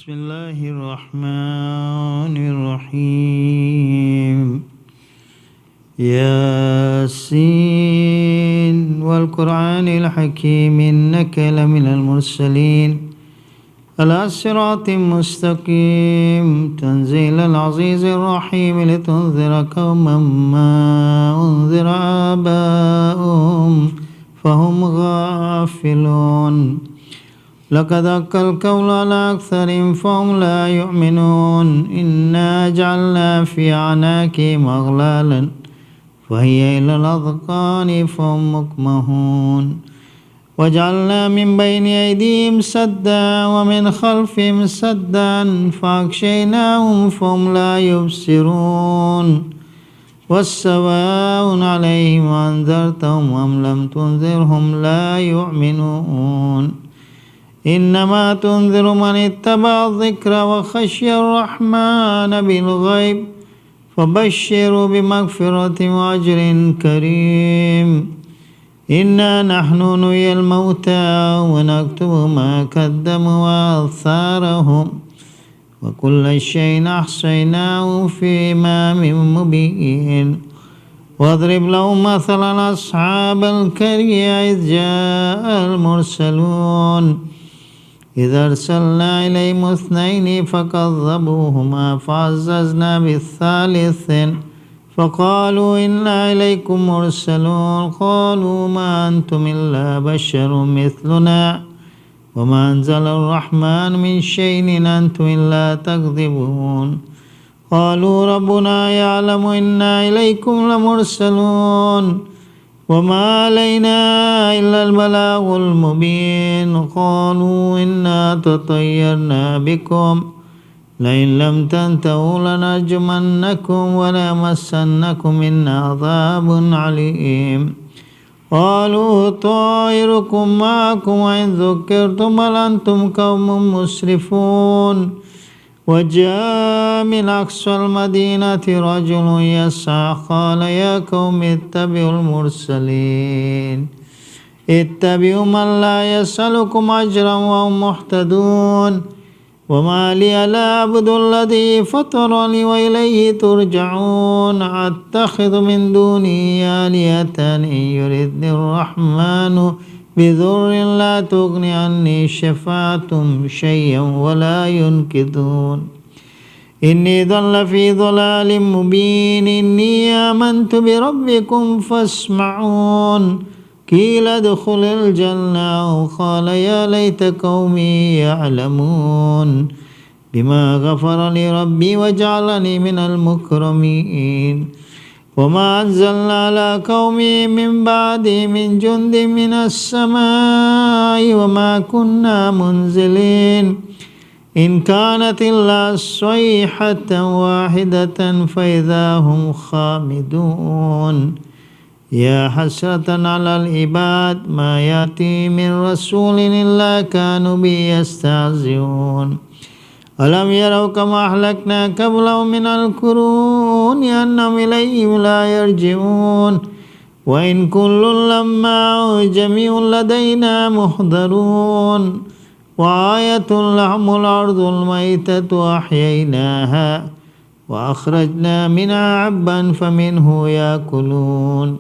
بسم الله الرحمن الرحيم ياسين والقرآن الحكيم إنك لمن المرسلين على صراط مستقيم تنزيل العزيز الرحيم لتنذر قوما ما أنذر آباؤهم فهم غافلون لقد حق القول على أكثرهم فهم لا يؤمنون إنا جعلنا في أعناقهم أغلالا فهي إلى الأذقان فهم مقمحون وجعلنا من بين أيديهم سدا ومن خلفهم سدا فأغشيناهم فهم لا يبصرون والسواء عليهم أنذرتهم أم لم تنذرهم لا يؤمنون إنما تنذر من اتبع الذكر وخشي الرحمن بالغيب فبشروا بمغفرة وأجر كريم إنا نحن نحيي الموتى ونكتب ما قدموا وآثارهم وكل شيء أحصيناه في إمام مبين واضرب لهم مثلا أصحاب القرية إذ جاء المرسلون إذا أرسلنا إليهم اثنين فكذبوهما فعززنا بالثالث فقالوا إنا إليكم مرسلون قالوا ما أنتم إلا بشر مثلنا وما أنزل الرحمن من شيء إن أنتم إلا تكذبون قالوا ربنا يعلم إنا إليكم لمرسلون وما علينا إلا البلاغ المبين قالوا إنا تطيرنا بكم لئن لم تنتهوا لنرجمنكم وليمسنكم منا عذاب عليم قالوا طائركم معكم وإن ذكرتم بل أنتم قوم مسرفون وجاء من أقصى المدينة رجل يسعى قال يا قوم اتبعوا المرسلين اتبعوا من لا يسألكم أجرا وهم مهتدون وما لي لا أعبد الذي فطرني وإليه ترجعون أتخذ من دونه آلهة إن يردني الرحمن بضر لا تغني عني شفاعتهم شيئا ولا ينقذون إني ضل في ضلال مبين إني آمنت بربكم فاسمعون قيل ادخل الجنة قال يا ليت قومي يعلمون بما غفر لي ربي وجعلني من المكرمين وما أنزلنا على قومه من بعده من جند من السماء وما كنا منزلين إن كانت إلا صيحة واحدة فإذا هم خامدون يا حسرة على العباد ما يأتي من رسول إلا كانوا به يستهزئون ألم يروا كما أهلكنا قبلهم من القرون أنهم إليهم لا يرجعون وإن كل لما جميع لدينا محضرون وآية لهم الأرض الميتة أحييناها وأخرجنا منها حبا فمنه يأكلون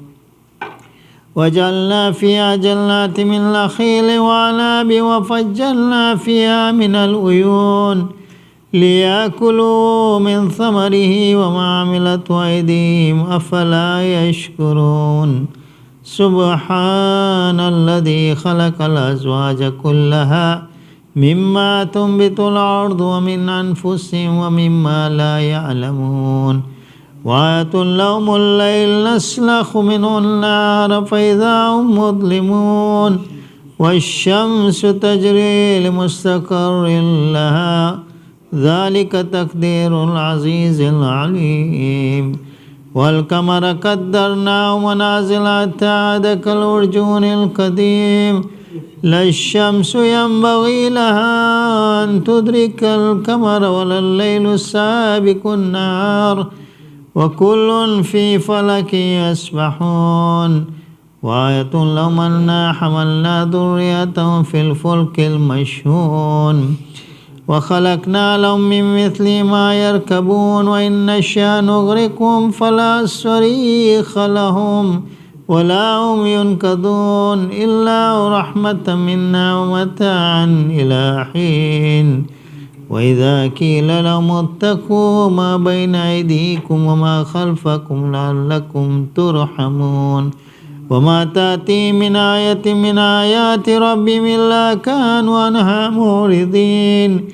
وجعلنا فيها جنات من نخيل وعناب وفجرنا فيها من العيون ليأكلوا من ثمره وما عملته أيديهم أفلا يشكرون سبحان الذي خلق الأزواج كلها مما تنبت الأرض ومن أنفسهم ومما لا يعلمون وآية لهم الليل نسلخ منه النار فإذا هم مظلمون والشمس تجري لمستقر لها ذلك تقدير العزيز العليم والقمر قدرناه منازل حتى عاد كالعرجون القديم لا الشمس ينبغي لها أن تدرك القمر ولا الليل سابق النهار وكل في فلك يسبحون وآية لهم أنا حملنا ذريتهم في الفلك المشحون وخلقنا لهم من مثل ما يركبون وإن نشأ نغرقهم فلا صريخ لهم ولا هم ينقذون إلا رحمة منا ومتاعا إلى حين وإذا قيل لهم اتقوا ما بين أيديكم وما خلفكم لعلكم ترحمون وما تأتي من آية من آيات ربهم إلا كانوا عنها معرضين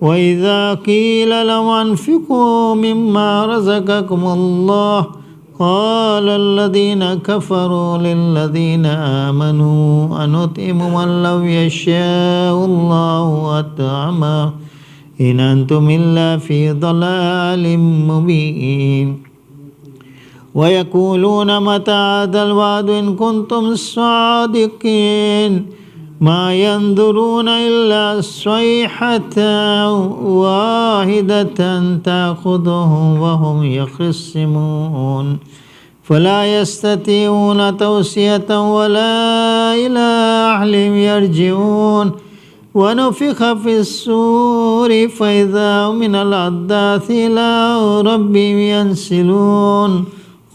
وإذا قيل لهم أنفقوا مما رزقكم الله قال الذين كفروا للذين آمنوا أنطعم من لو يشاء الله أطعمه إن أنتم إلا في ضلال مبين ويقولون متى هذا الوعد إن كنتم صادقين ما ينظرون إلا صيحة واحدة تأخذهم وهم يخصمون فلا يستطيعون توصية ولا إلى أهلهم يرجعون ونفخ في الصور فإذا هم من الأجداث إلى ربهم ينسلون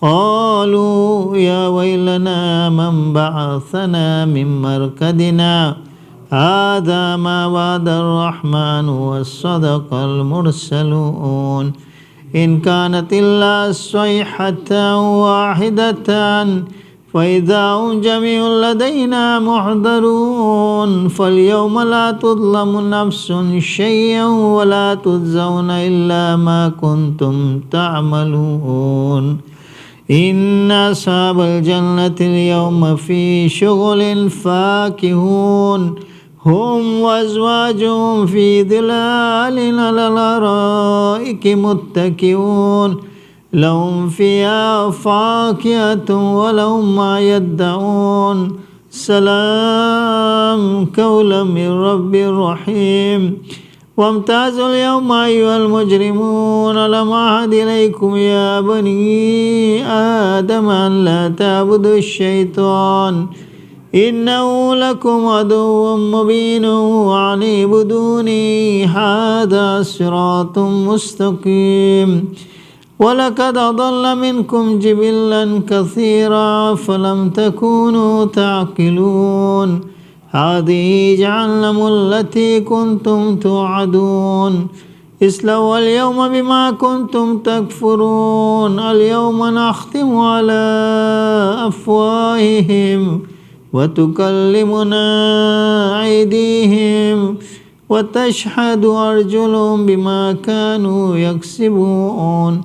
قالوا يا ويلنا من بعثنا من مرقدنا هذا ما وعد الرحمن وصدق المرسلون إن كانت إلا صيحة واحدة فإذا هم جميع لدينا محضرون فاليوم لا تظلم نفس شيئا ولا تجزون إلا ما كنتم تعملون إن أصحاب الجنة اليوم في شغل فاكهون هم وأزواجهم في ظلال على الأرائك متكئون لهم فيها فاكهة ولهم ما يدعون سلام قولا من رب رحيم وامتازوا اليوم أيها المجرمون ألم أعهد إليكم يا بني آدم أن لا تعبدوا الشيطان إنه لكم عدو مبين وأن اعبدوني هذا صراط مستقيم ولقد أضل منكم جبلا كثيرا فلم تكونوا تعقلون هذه جهنم التي كنتم توعدون اصلوا اليوم بما كنتم تكفرون اليوم نختم على أفواههم وتكلمنا أيديهم وتشهد أرجلهم بما كانوا يكسبون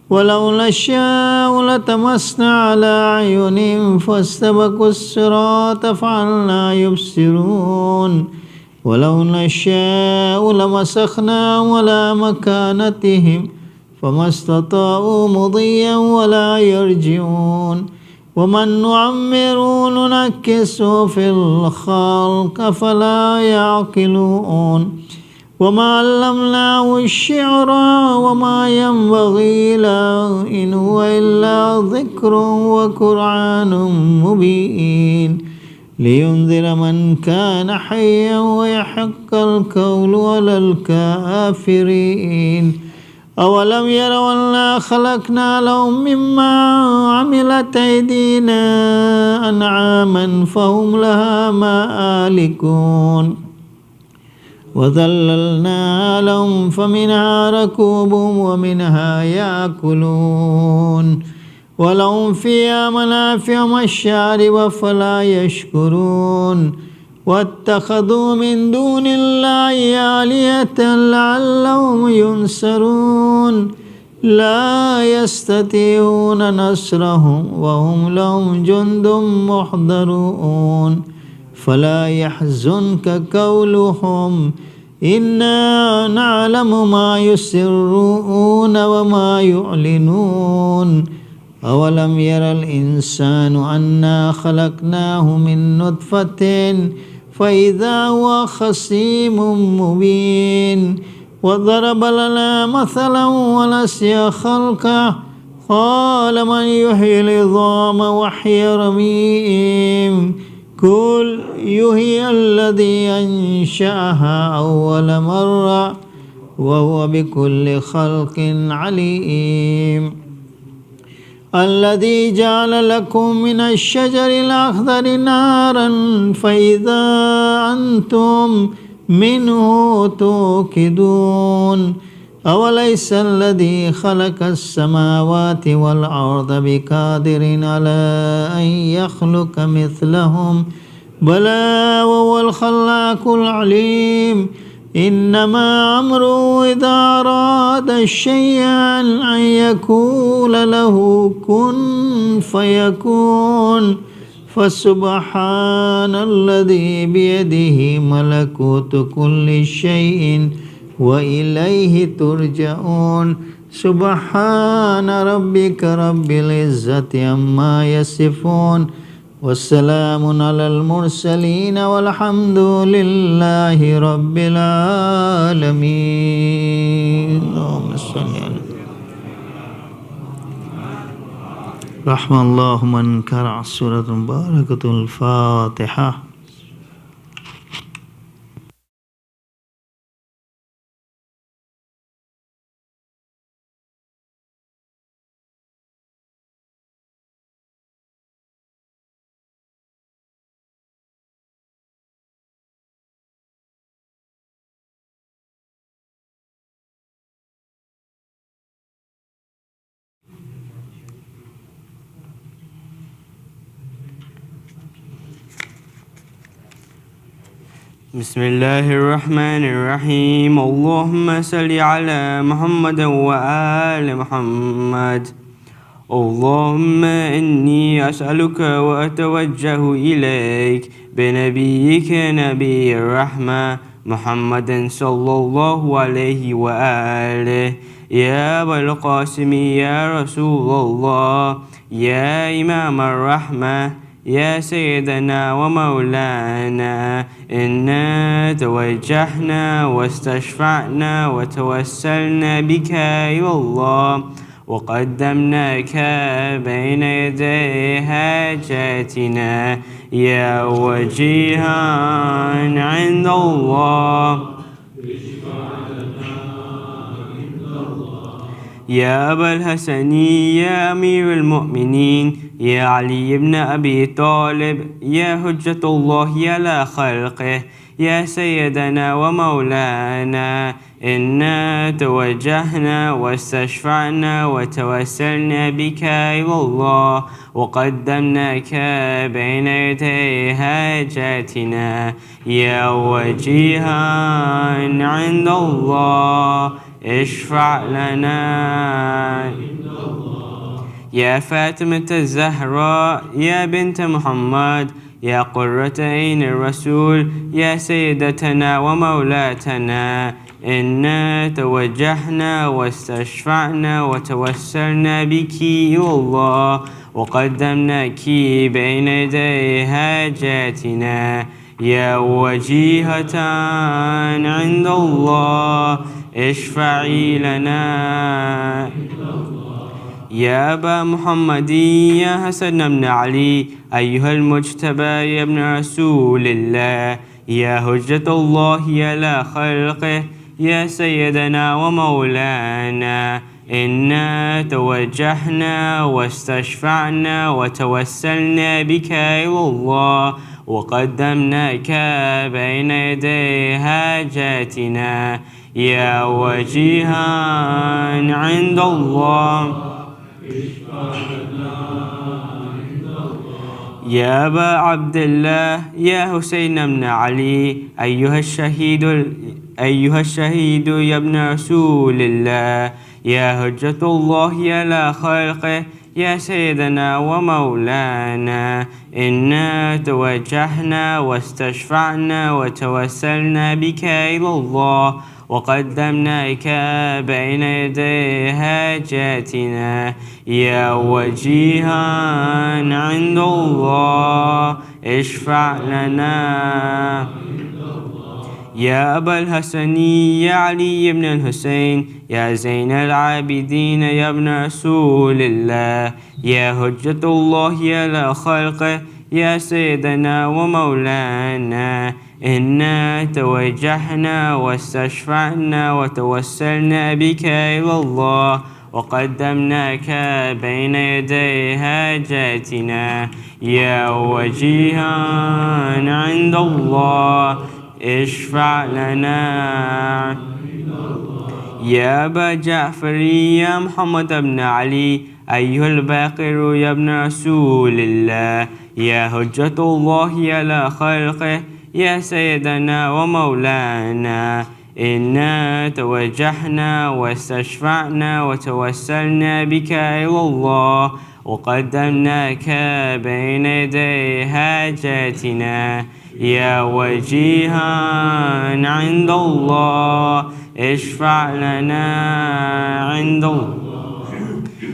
ولو نشاء لطمسنا على أعينهم فاستبقوا الصراط فعلنا يبصرون ولو نشاء لمسخناهم على مكانتهم فما استطاعوا مضيا ولا يرجعون ومن نعمر ننكسه في الخلق فلا يعقلون وما علمناه الشعر وما ينبغي له إن هو إلا ذكر وقرآن مبين لينذر من كان حيا ويحق القول على الكافرين أولم يروا أنا خلقنا لهم مما عملت أيدينا أنعاما فهم لها مالكون وذللنا لهم فمنها ركوبهم ومنها يأكلون ولهم فيها منافع ومشارب فلا يشكرون واتخذوا من دون الله آلهة لعلهم ينصرون لا يستطيعون نصرهم وهم لهم جند محضرون فلا يحزنك قولهم إنا نعلم ما يسرون وما يعلنون أولم ير الإنسان أنا خلقناه من نطفة فإذا هو خصيم مبين وضرب لنا مثلا ونسي خلقه قال من يحيي العظام وهي رميم قل يحيي الذي أنشأها أول مرة وهو بكل خلق عليم. الذي جعل لكم من الشجر الأخضر نارا فإذا أنتم منه توقدون. أوليس الذي خلق السماوات والأرض بقادر على أن يخلق مثلهم بلى وهو الخلاق العليم. إنما أمره إذا أراد شيئا أن يقول له كن فيكون. فسبحان الذي بيده ملكوت كل شيء وإليه ترجعون. سبحان ربك رب العزة عما يصفون والسلام على المرسلين والحمد لله رب العالمين. اللهم صل على رحم الله من قرأ سورة مباركة الفاتحة. بسم الله الرحمن الرحيم. اللهم صل على محمد وآل محمد. اللهم إني أسألك وأتوجه إليك بنبيك نبي الرحمة محمد صلى الله عليه وآله. يا أبا القاسم يا رسول الله يا إمام الرحمة يا سيدنا ومولانا إنا توجهنا واستشفعنا وتوسلنا بك إلى الله وقدمناك بين يدي حاجاتنا يا وجيها عند الله. يا أبا الحسن يا أمير المؤمنين يا علي بن أبي طالب يا حجة الله على خلقه يا سيدنا ومولانا إنا توجهنا واستشفعنا وتوسلنا بك إلى الله وقدمناك بين يدي حاجاتنا يا وجيها عند الله اشفع لنا. يا فاطمة الزهراء يا بنت محمد يا قرة عين الرسول يا سيدتنا ومولاتنا إنا توجهنا واستشفعنا وتوسلنا بك إلى الله وقدمناك بين يدي حاجاتنا يا وجيهة عند الله اشفعي لنا. يا أبا محمد يا حسن بن علي أيها المجتبى يا ابن رسول الله يا حجة الله على خلقه يا سيدنا ومولانا إنا توجهنا واستشفعنا وتوسلنا بك إلى الله وقدمناك بين يدي حاجاتنا يا وجيها عند الله. يا أبا عبد الله يا حسين بن علي أيها الشهيد يا ابن رسول الله يا حجة الله على خلقه يا سيدنا ومولانا إنا توجهنا واستشفعنا وتوسلنا بك إلى الله وقدمناك بين يدي حاجاتنا يا وجيها عند الله اشفع لنا. يا أبا الحسن يا علي بن الحسين يا زين العابدين يا ابن رسول الله يا حجة الله على خلقه يا سيدنا ومولانا إنا توجهنا واستشفعنا وتوسلنا بك إلى الله وقدمناك بين يدي حاجاتنا يا وجيها عند الله اشفع لنا يا أبا جعفر يا محمد بن علي أيها الباقر يا ابن رسول الله يا حجة الله على خلقه يا سيدنا ومولانا إنا توجهنا واستشفعنا وتوسلنا بك إلى الله وقدمناك بين يدي حاجاتنا يا وجيها عند الله اشفع لنا عند الله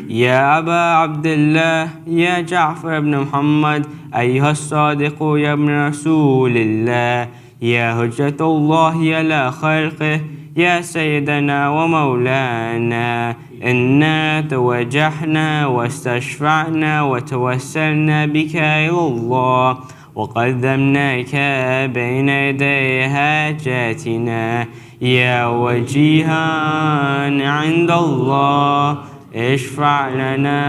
يا أبا عبد الله يا جعفر بن محمد أيها الصادق يا ابن رسول الله يا حجة الله على خلقه يا سيدنا ومولانا إنا توجهنا واستشفعنا وتوسلنا بك إلى الله وقدمناك بين يدي حاجاتنا يا وجيها عند الله اشفع لنا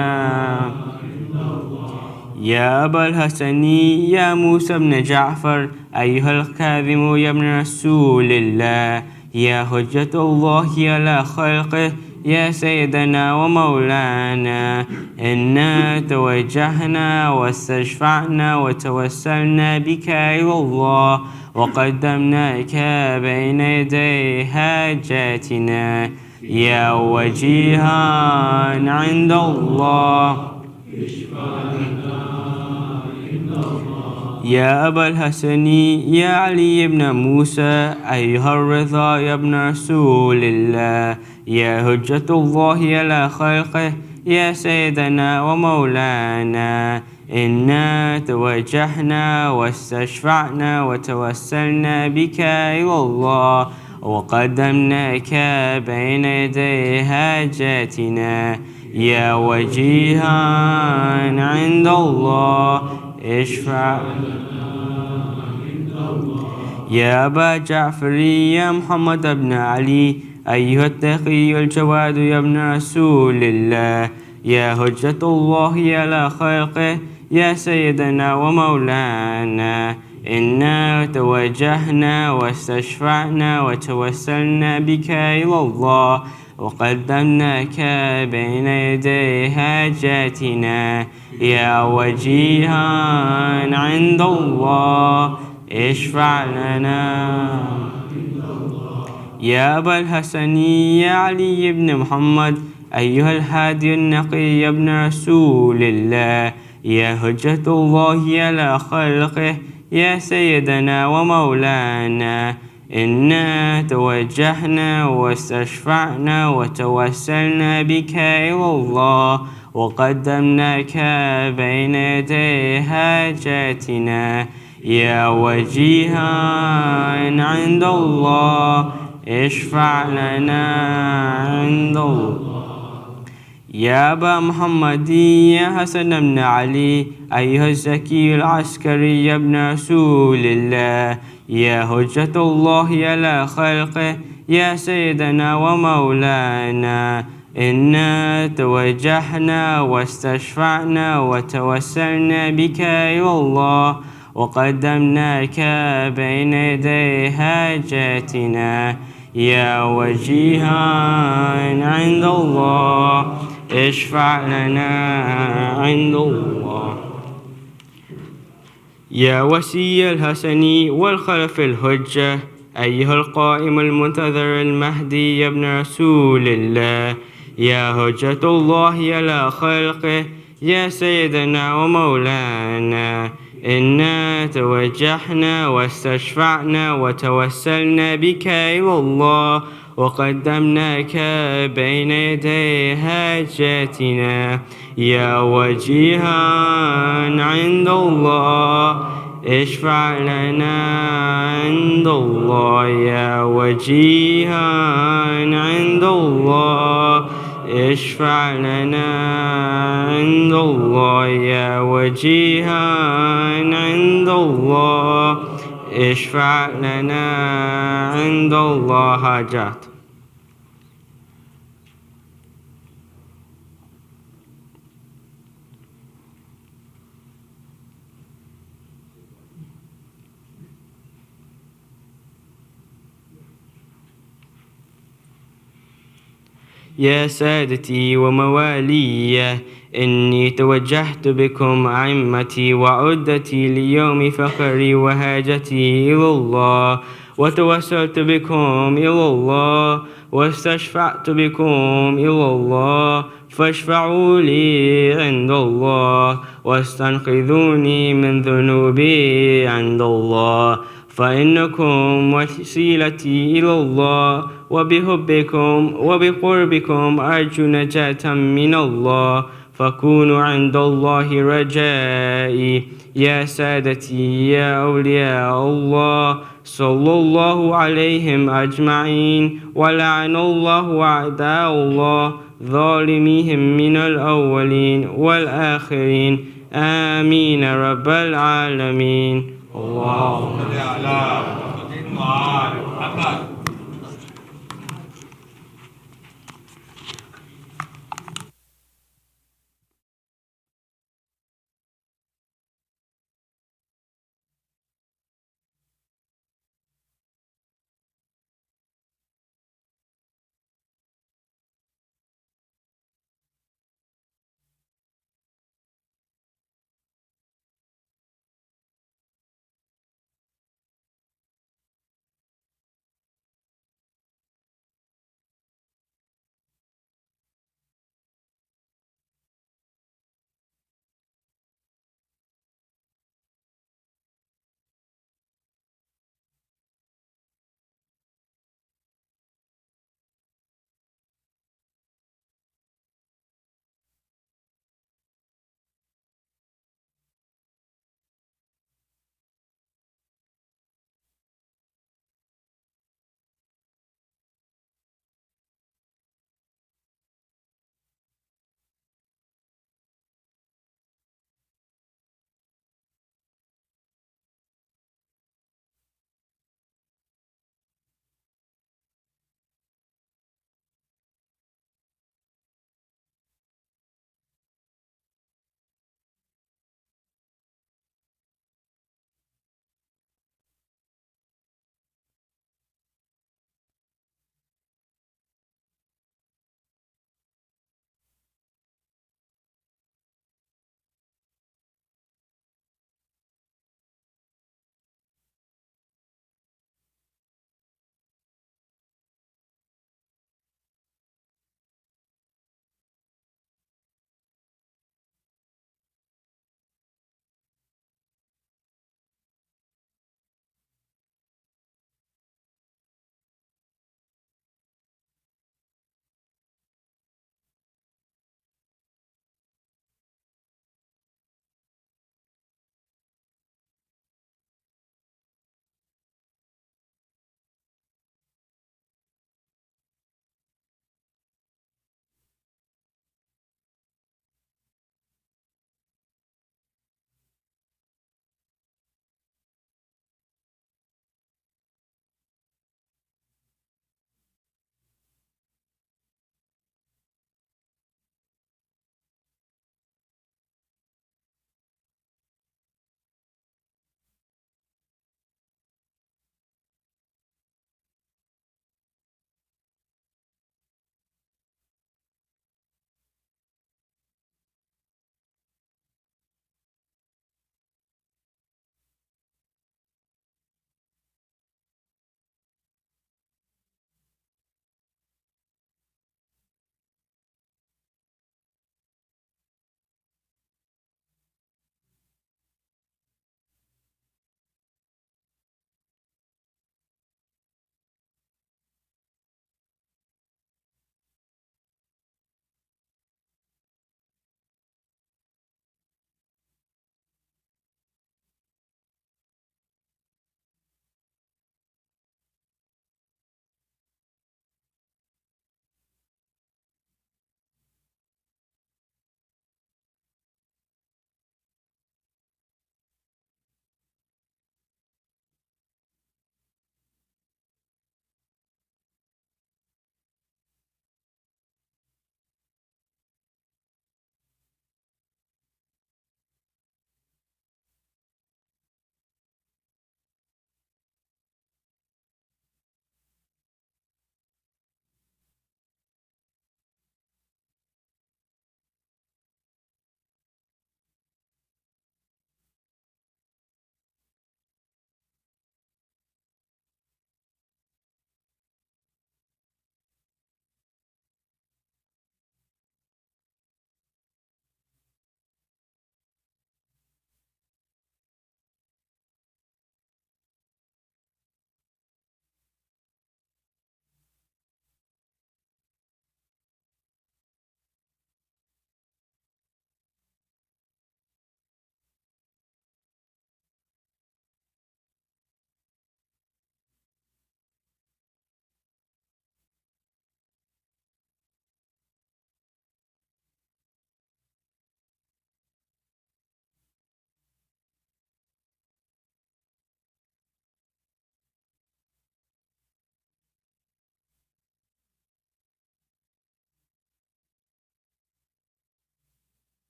يا أبا الحسن يا موسى بن جعفر أيها الكاظم يا ابن رسول الله يا حجة الله على خلقه يا سيدنا ومولانا إنا توجهنا واستشفعنا وتوسلنا بك إلى الله وقدمناك بين يدي حاجاتنا يا وجيها عند الله يا أبا الحسن يا علي بن موسى أيها الرضا يا ابن رسول الله يا حجة الله على خلقه يا سيدنا ومولانا إنا توجهنا واستشفعنا وتوسلنا بك إلى الله وقدمناك بين يدي حاجاتنا يا وجيها عند الله اشفع يا أبا جعفر يا محمد بن علي أيها التقي الجواد يا ابن رسول الله يا حجة الله على خلقه يا سيدنا ومولانا إنا توجهنا واستشفعنا وتوسلنا بك إلى الله وقدمناك بين يدي حاجاتنا يا وجيها عند الله اشفع لنا يا أبا الحسن يا علي بن محمد أيها الهادي النقي يا ابن رسول الله يا حجة الله على خلقه يا سيدنا ومولانا إنا توجهنا واستشفعنا وتوسلنا بك إلى الله وقدمناك بين يدي حاجاتنا يا وجيها عند الله اشفع لنا عند الله يا أبا محمد يا حسن بن علي أيها الزكي العسكري يا ابن رسول الله يا حجة الله على خلقه يا سيدنا ومولانا إنا توجهنا واستشفعنا وتوسلنا بك إلى الله وقدمناك بين يدي حاجاتنا يا وجيها عند الله اشفع لنا عند الله يا وسي الحسن والخلف الحجة أيها القائم المنتظر المهدي يا ابن رسول الله يا حجة الله على خلقه يا سيدنا ومولانا إنا توجهنا واستشفعنا وتوسلنا بك إلى الله وقدمناك بين يدي حاجاتنا يا وجيها عند الله اشفع لنا عند الله يا وجيها عند الله اشفع لنا عند الله يا وجيها وجيها عند الله اشفع لنا عند الله حاجات. يا سادتي وموالي، إني توجهت بكم أئمتي وعدتي ليوم فخري وهاجتي إلى الله، وتوسلت بكم إلى الله، واستشفعت بكم إلى الله، فاشفعوا لي عند الله، واستنقذوني من ذنوبي عند الله، فإنكم وسيلتي إلى الله، وبحبكم وبقربكم أرجو نجاة من الله، فكونوا عند الله رجائي. يا سادتي يا أولياء الله، صلى الله عليهم أجمعين، ولعن الله أعداء الله ظالميهم من الأولين والآخرين، آمين رب العالمين. اللهم صل على محمد.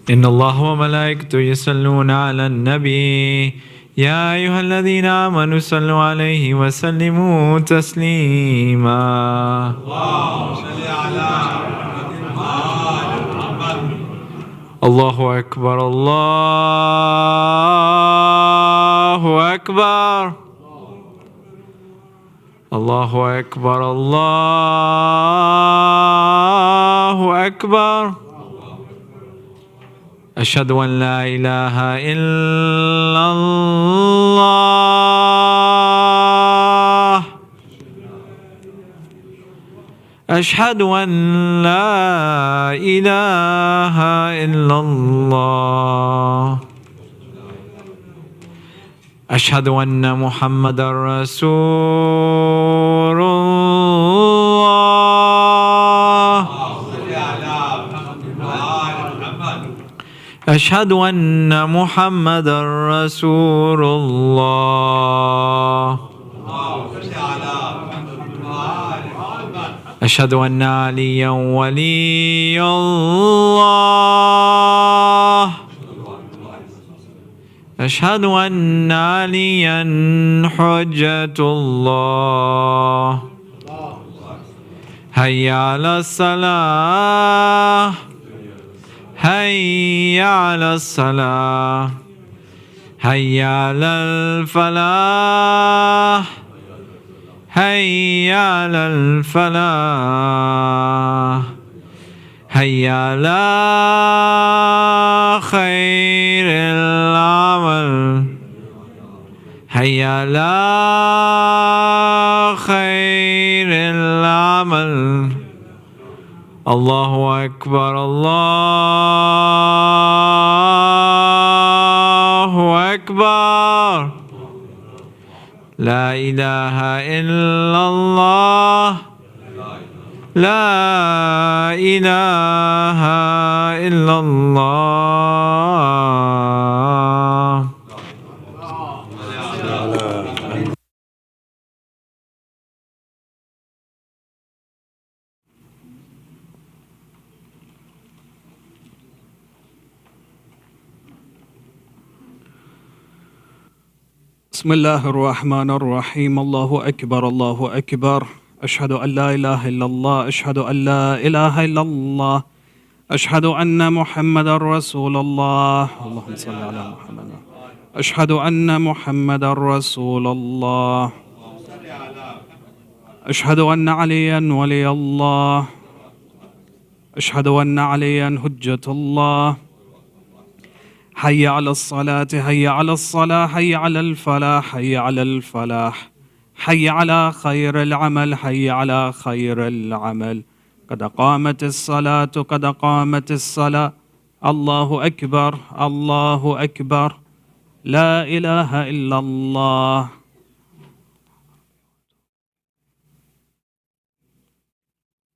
إن الله وملائكته يصلون على النبي يا أيها الذين آمنوا صلوا عليه وسلموا تسليما. اللهم صل على محمد. الله أكبر الله أكبر الله أكبر الله أكبر. أشهد أن لا إله إلا الله. أشهد أن لا إله إلا الله. أشهد أن محمدا رسول الله. أشهد أن محمدا رسول الله. أشهد أن عليا ولي الله. أشهد أن عليا حجة الله. هيا على الصلاة هيا على الصلاة هيا على الفلاح هيا على الفلاح هيا على خير العمل هيا على خير العمل. الله أكبر الله أكبر. لا إله إلا الله لا إله إلا الله. بسم الله الرحمن الرحيم. الله أكبر الله أكبر. أشهد أن لا إله إلا الله. أشهد أن لا إله إلا الله. أشهد أن محمد رسول الله. اللهم صل على محمد. أشهد أن محمد رسول الله. أشهد أن عليا ولي الله. أشهد أن عليا حجة الله. حي على الصلاة حي على الصلاة حي على الفلاح حي على الفلاح حي على خير العمل حي على خير العمل. قد قامت الصلاة قد قامت الصلاة. الله أكبر الله أكبر. لا إله إلا الله.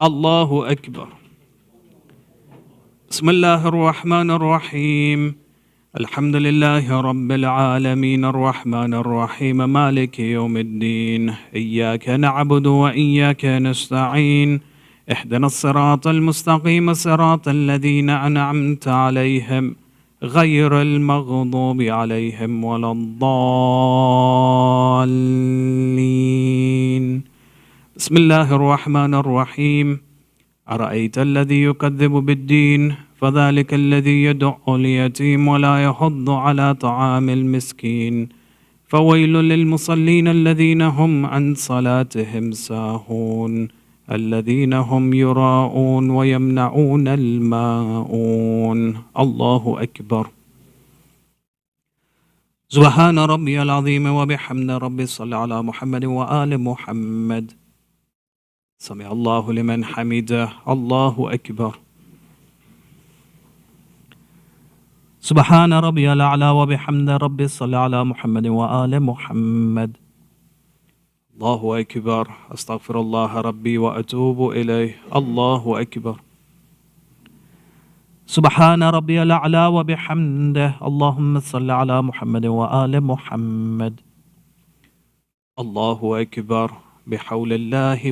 الله أكبر. بسم الله الرحمن الرحيم. الحمد لله رب العالمين الرحمن الرحيم مالك يوم الدين. إياك نعبد وإياك نستعين. اهدنا الصراط المستقيم صراط الذين أنعمت عليهم غير المغضوب عليهم ولا الضالين. بسم الله الرحمن الرحيم. أرأيت الذي يكذب بالدين فذلك الذي يدع اليتيم ولا يحض على طعام المسكين. فويل للمصلين الذين هم عن صلاتهم ساهون الذين هم يراءون ويمنعون الماءون. الله أكبر. سبحان ربي العظيم وبحمد ربي صل على محمد وآل محمد. سمع الله لمن حمده. الله أكبر. سبحان ربي الأعلى وبحمد ربي صل على محمد وآل محمد. الله أكبر. أستغفر الله ربي وأتوب إليه. الله أكبر. سبحان ربي الأعلى وبحمده. اللهم صل على محمد وآل محمد. الله أكبر. بحول الله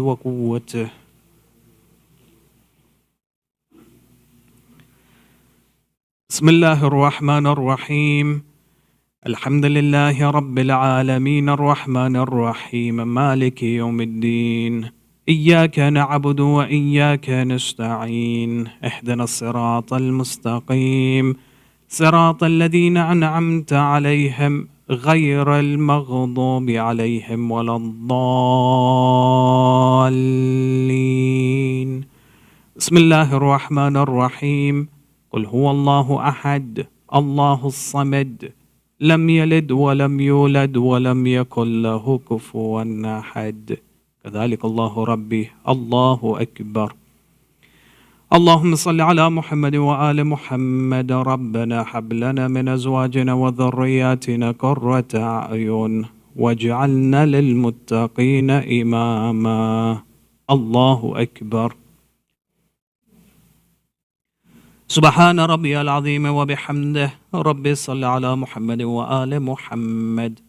بسم الله الرحمن الرحيم. الحمد لله رب العالمين الرحمن الرحيم مالك يوم الدين. إياك نعبد وإياك نستعين. اهدنا الصراط المستقيم صراط الذين أنعمت عليهم غير المغضوب عليهم ولا الضالين. بسم الله الرحمن الرحيم. قل هو الله أحد الله الصمد لم يلد ولم يولد ولم يكن له كفوا أحد. كذلك الله ربي الله أكبر. اللهم صل على محمد وآل محمد. ربنا هب لنا من أزواجنا وذرياتنا قرة أعين واجعلنا للمتقين إماما. الله أكبر. سبحان ربي العظيم وبحمده. ربي صل على محمد وآل محمد.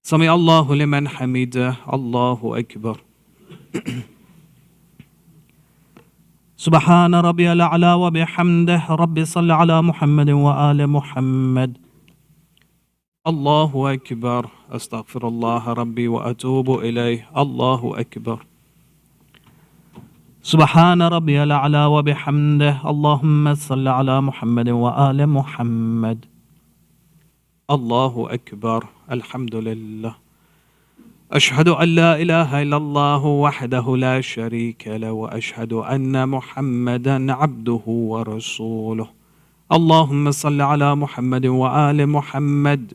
سمع الله لمن حمده. الله أكبر. سبحان ربي الأعلى وبحمده. ربي صل على محمد وآل محمد. الله أكبر. أستغفر الله ربي وأتوب إليه. الله أكبر. سبحان ربي الأعلى وبحمده. اللهم صل على محمد وآل محمد. الله أكبر. الحمد لله. أشهد أن لا إله إلا الله وحده لا شريك له وأشهد أن محمدا عبده ورسوله. اللهم صل على محمد وآل محمد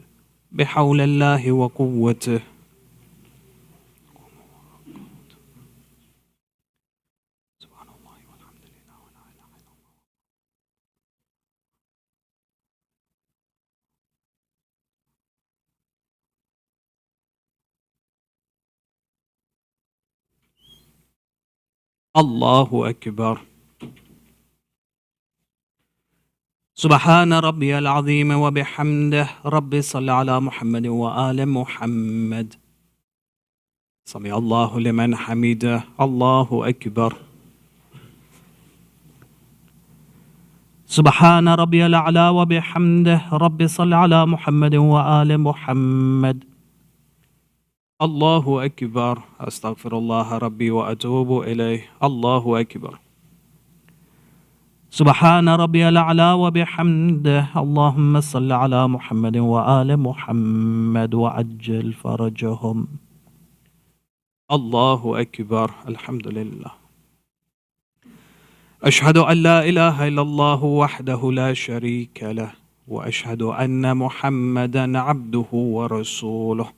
بحول الله وقوته. الله أكبر. سبحان ربي العظيم وبحمده. ربي صل على محمد وآل محمد. سمع الله لمن حمده. الله أكبر. سبحان ربي الأعلى وبحمده. ربي صل على محمد وآل محمد. الله أكبر. أستغفر الله ربي وأتوب إليه. الله أكبر. سبحان ربي الأعلى وبحمده. اللهم صل على محمد وآل محمد وعجل فرجهم. الله أكبر. الحمد لله. أشهد أن لا إله إلا الله وحده لا شريك له وأشهد أن محمدا عبده ورسوله.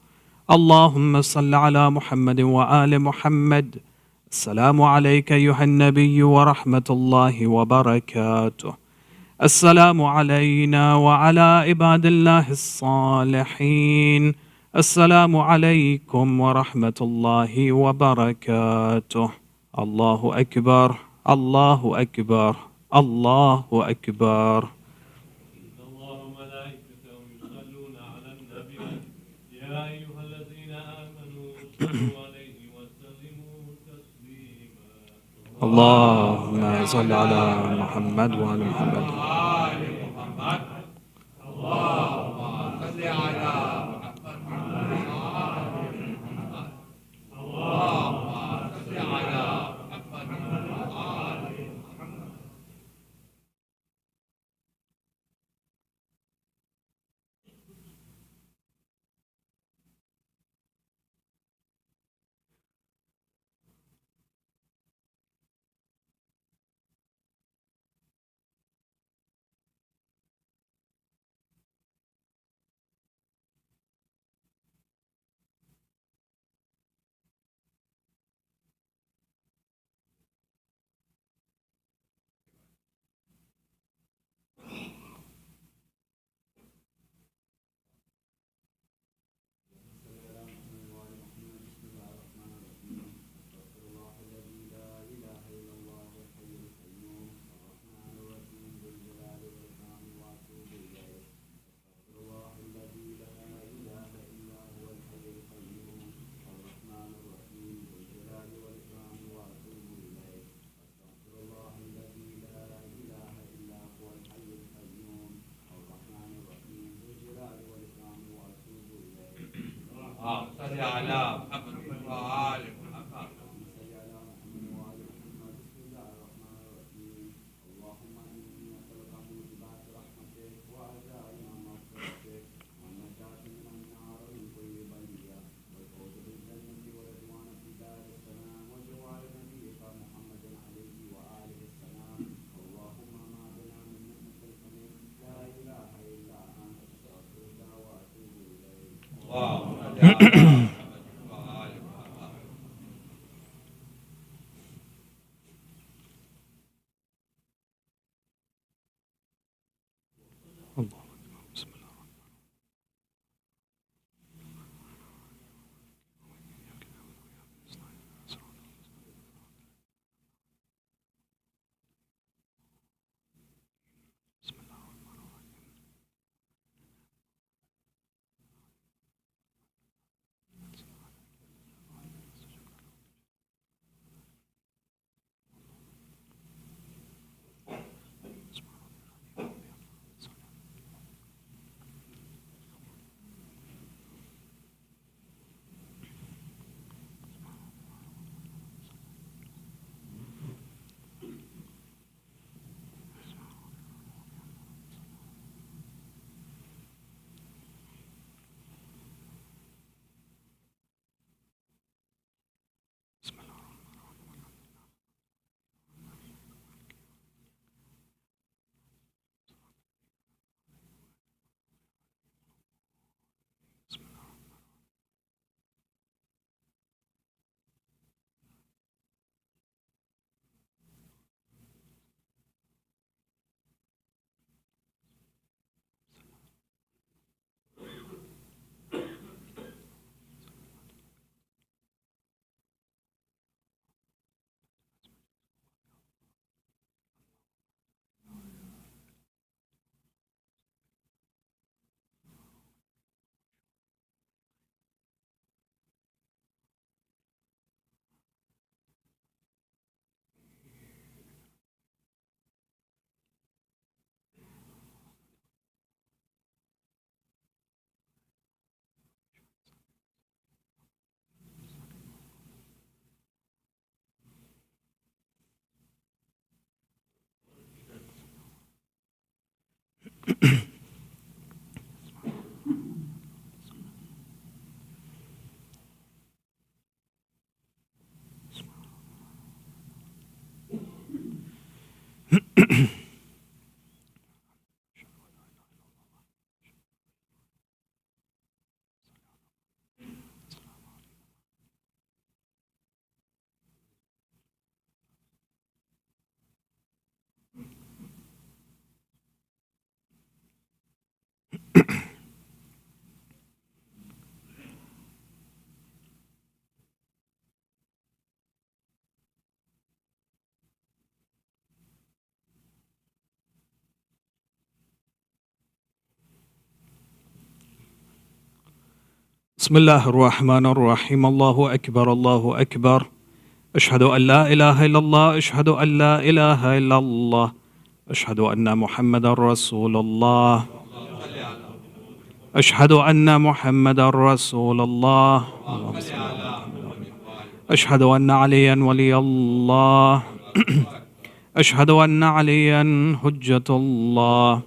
اللهم صل على محمد وآل محمد. السلام عليك أيها النبي ورحمة الله وبركاته. السلام علينا وعلى عباد الله الصالحين. السلام عليكم ورحمة الله وبركاته. الله أكبر. الله أكبر. الله أكبر. الله وملائكته يصلون على النبي يا أيها الذين آمنوا صلوا عليه وسلموا تسليما. اللهم صل على محمد وعلى محمد. اللهم صل على بسم الله الرحمن الرحيم. الله أكبر الله أكبر. أشهد أن لا إله إلا الله. أشهد أن لا إله إلا الله. أشهد أن محمدا رسول الله. أشهد أن محمدا رسول الله. أشهد أن عليا ولي الله. أشهد أن عليا حجة الله.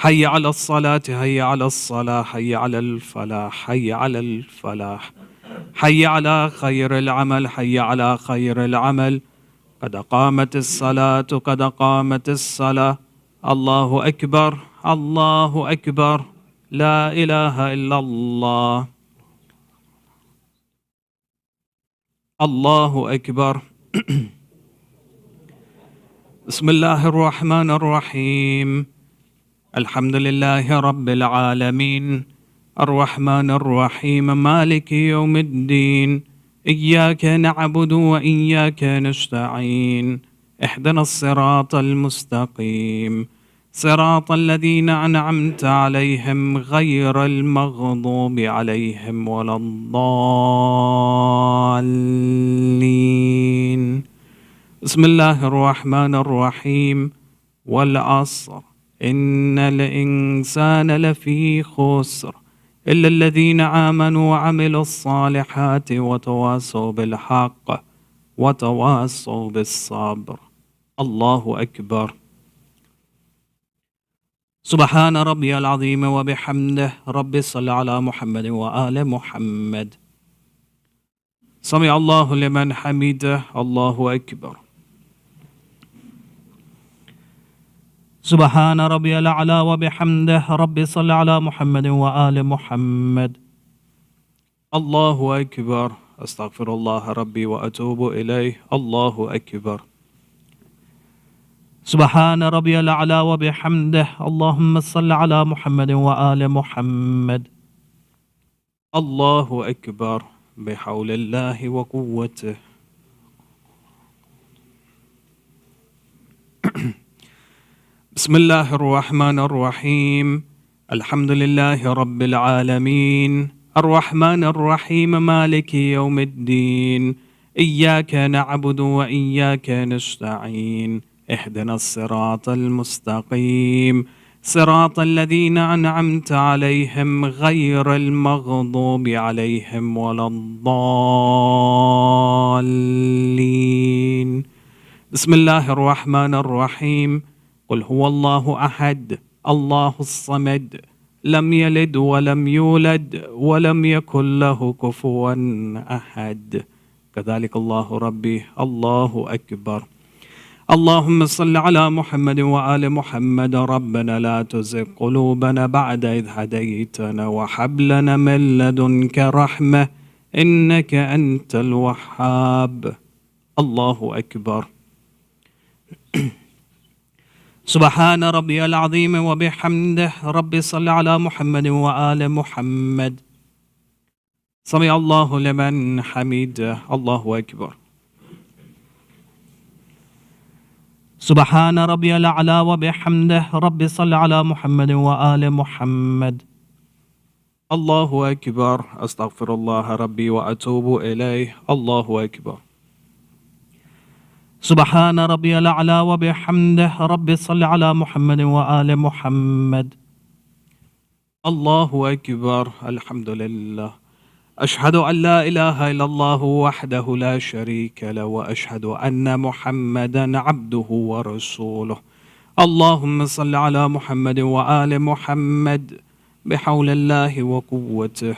حي على الصلاة حي على الصلاة حي على الفلاح حي على الفلاح حي على خير العمل حي على خير العمل. قد قامت الصلاة قد قامت الصلاة. الله أكبر الله أكبر. لا إله إلا الله. الله أكبر. بسم الله الرحمن الرحيم. الحمد لله رب العالمين الرحمن الرحيم مالك يوم الدين. إياك نعبد وإياك نستعين. اهدنا الصراط المستقيم صراط الذين أنعمت عليهم غير المغضوب عليهم ولا الضالين. بسم الله الرحمن الرحيم. والعصر إن الإنسان لفي خسر إلا الذين آمنوا وعملوا الصالحات وتواصوا بالحق وتواصوا بالصبر. الله أكبر. سبحان ربي العظيم وبحمده. رب صل على محمد وآل محمد. سمع الله لمن حمده. الله أكبر. سبحان ربي الأعلى وبحمده. رب صل على محمد وآل محمد. الله أكبر. أستغفر الله ربي وأتوب إليه. الله أكبر. سبحان ربي الأعلى وبحمده. اللهم صل على محمد وآل محمد. الله أكبر. بحول الله وقوته. بسم الله الرحمن الرحيم. الحمد لله رب العالمين الرحمن الرحيم مالك يوم الدين. إياك نعبد وإياك نستعين. اهدنا الصراط المستقيم صراط الذين أنعمت عليهم غير المغضوب عليهم ولا الضالين. بسم الله الرحمن الرحيم. قل هو الله أحد الله الصمد لم يلد ولم يولد ولم يكن له كفوا أحد. كذلك الله ربي. الله أكبر. اللهم صل على محمد وآل محمد. ربنا لا تزغ قلوبنا بعد إذ هديتنا وهب لنا من لدنك رحمة إنك أنت الوهاب. الله أكبر. سبحان ربي العظيم وبحمده. رب صل على محمد وآل محمد. سمع الله لمن حمده. الله أكبر. سبحان ربي الأعلى وبحمده. رب صل على محمد وآل محمد. الله أكبر. أستغفر الله ربي وأتوب إليه. الله أكبر. سبحان ربي الأعلى وبحمده. رب صل على محمد وآل محمد. الله أكبر. الحمد لله. أشهد أن لا إله إلا الله وحده لا شريك له وأشهد أن محمدا عبده ورسوله. اللهم صل على محمد وآل محمد بحول الله وقوته.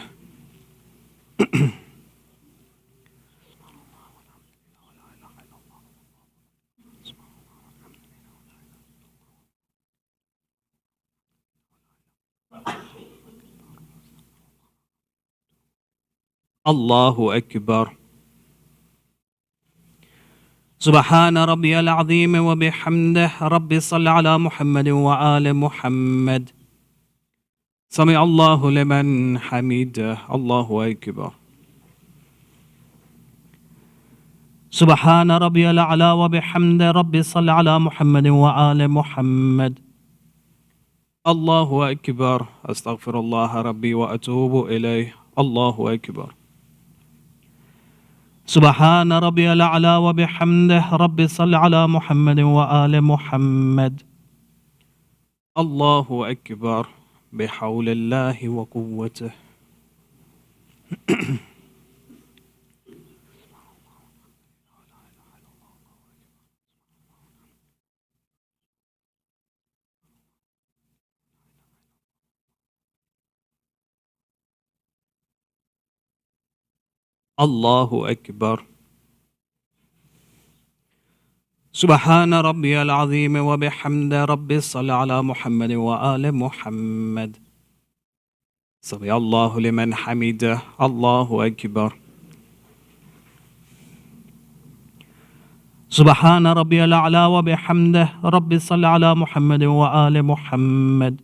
الله أكبر. سبحان ربي العظيم وبحمده. رب صل على محمد وآل محمد. سمع الله لمن حمده. الله أكبر. سبحان ربي الأعلى وبحمده. رب صل على محمد وآل محمد. الله أكبر. أستغفر الله ربي وأتوب إليه. الله أكبر. سبحان ربي الأعلى وبحمده. رب صل على محمد وآل محمد. الله أكبر. بحول الله وقوته. الله أكبر. سبحان ربي العظيم وبحمده. رب صل على محمد وآل محمد. سمع الله لمن حمده. الله أكبر. سبحان ربي الأعلى وبحمده. رب صل على محمد وآل محمد.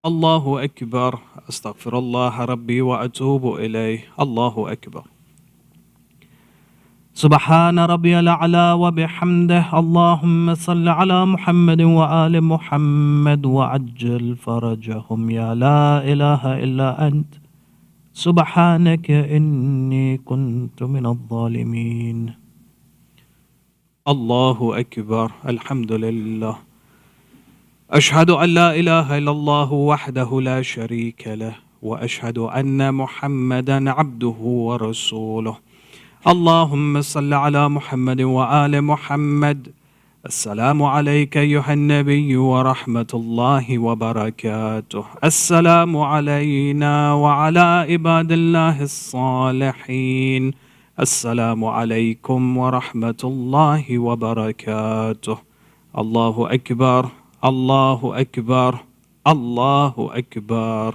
الله أكبر. أستغفر الله ربي وأتوب إليه. الله أكبر. سبحان ربي الأعلى وبحمده. اللهم صل على محمد وآل محمد وعجل فرجهم يا لا إله إلا أنت سبحانك إني كنت من الظالمين. الله أكبر. الحمد لله. أشهد أن لا إله إلا الله وحده لا شريك له وأشهد أن محمدا عبده ورسوله. اللهم صل على محمد وآل محمد. السلام عليك أيها النبي ورحمة الله وبركاته. السلام علينا وعلى عباد الله الصالحين. السلام عليكم ورحمة الله وبركاته. الله أكبر، الله أكبر، الله أكبر.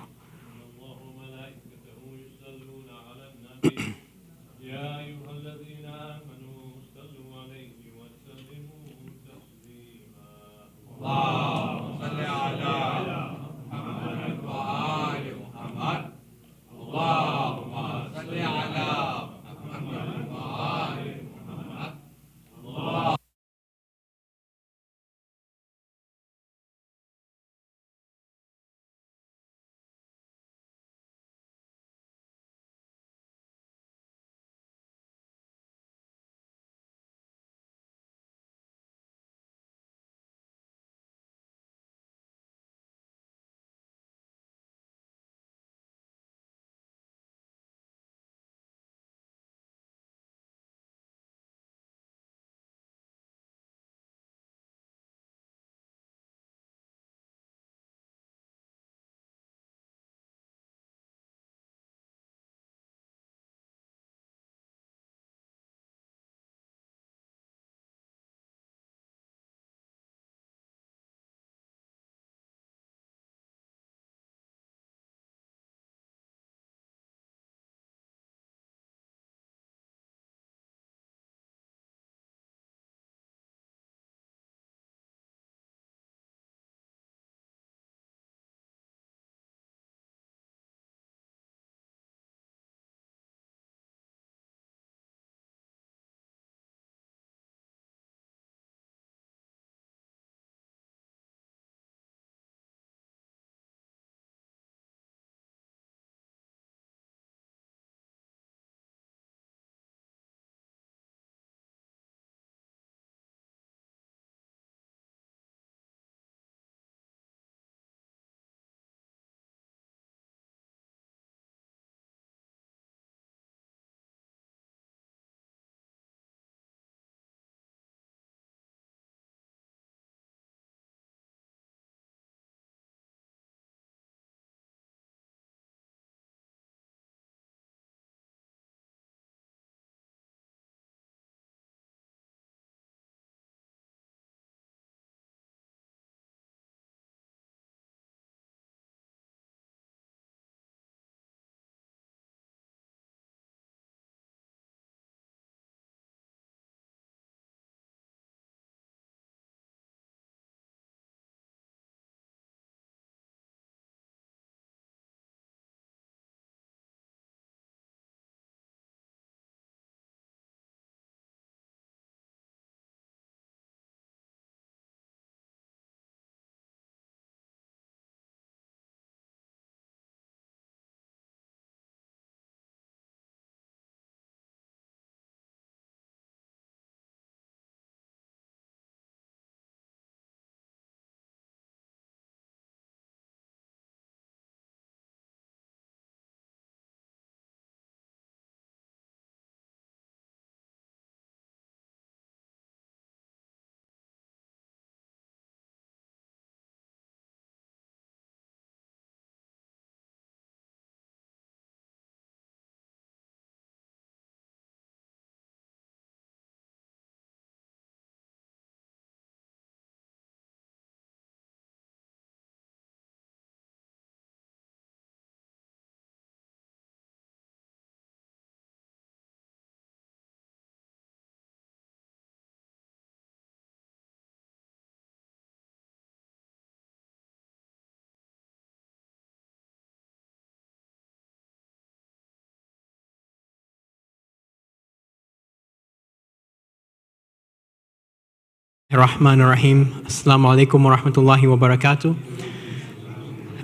Rahman Rahim. Assalamu alaikum wa rahmatullahi wa barakatuh.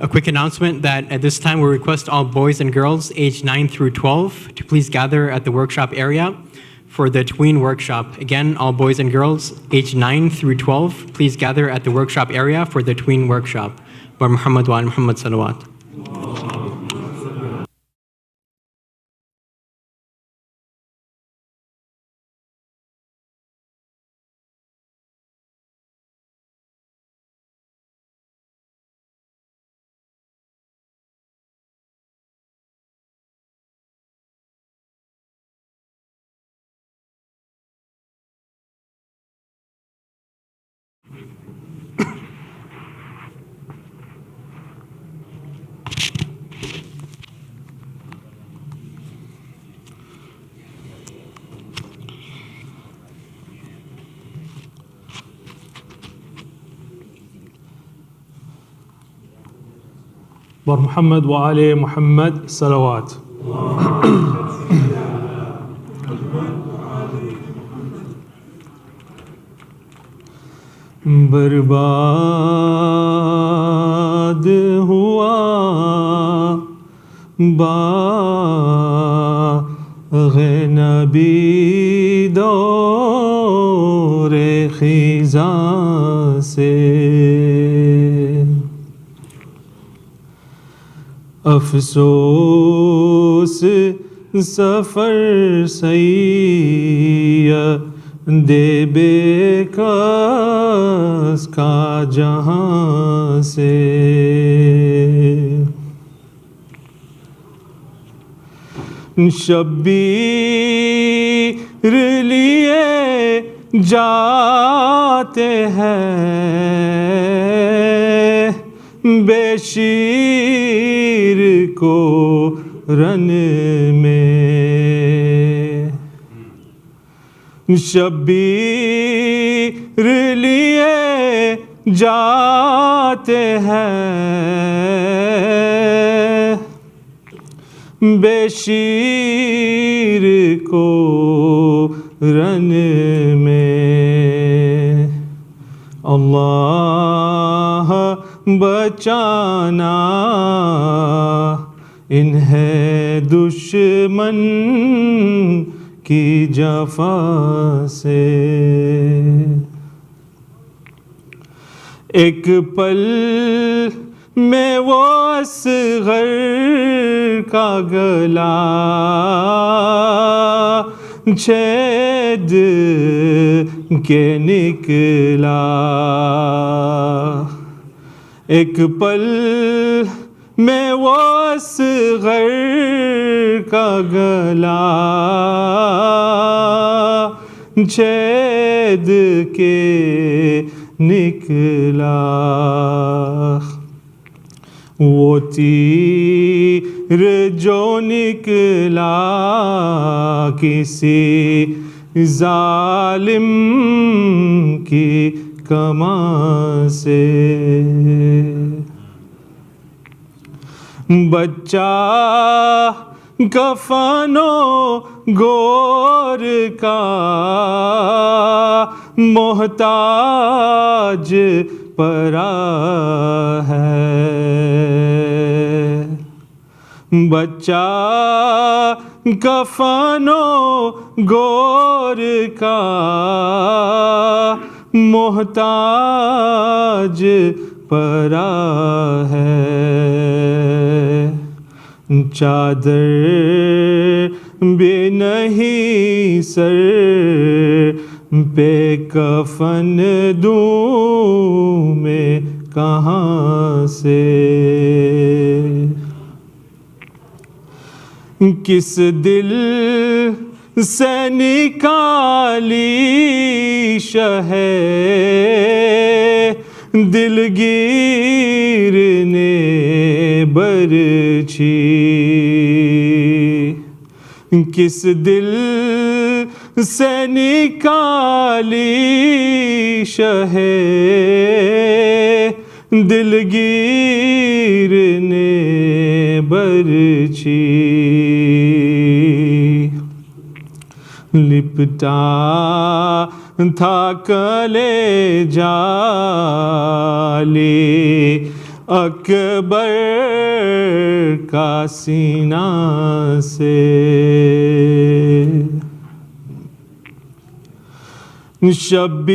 A quick announcement that at this time we request all boys and girls aged 9 through 12 to please gather at the workshop area for the tween workshop. Again, all boys and girls aged 9 through 12, please gather at the workshop area for the tween workshop. Wa Muhammad wa Muhammad salawat. ومحمد وآل محمد صلوات. برباد ہوا باغ نبی دور خزاں سے، افسوس سفر سید بے کس کا جہاں سے، شبیر لیے جاتے ہیں بے شیر کو رن میں، شبیر لیے جاتے ہیں بے شیر کو رن میں، اللہ بچانا انہیں دشمن کی جفا سے، ایک پل میں وہ اصغر کا گلا چھید کے نکلا، ایک پل میں وہ اصغر کا گلا چھید کے نکلا، وہ تیر جو نکلا کسی ظالم کی کماں سے، بچہ کفن و گور کا محتاج پرا ہے، بچہ کفن و گور کا محتاج پرا ہے، چادر بھی نہیں سر پہ کفن دوں میں کہاں سے، کس دل سے نکالی شہ دلگیر نے برچھی، کس دل سے نکالی شہ دلگیر نے برچھی، لپٹا تھا کلیجہ علی اکبر کا سینہ سے، شبیر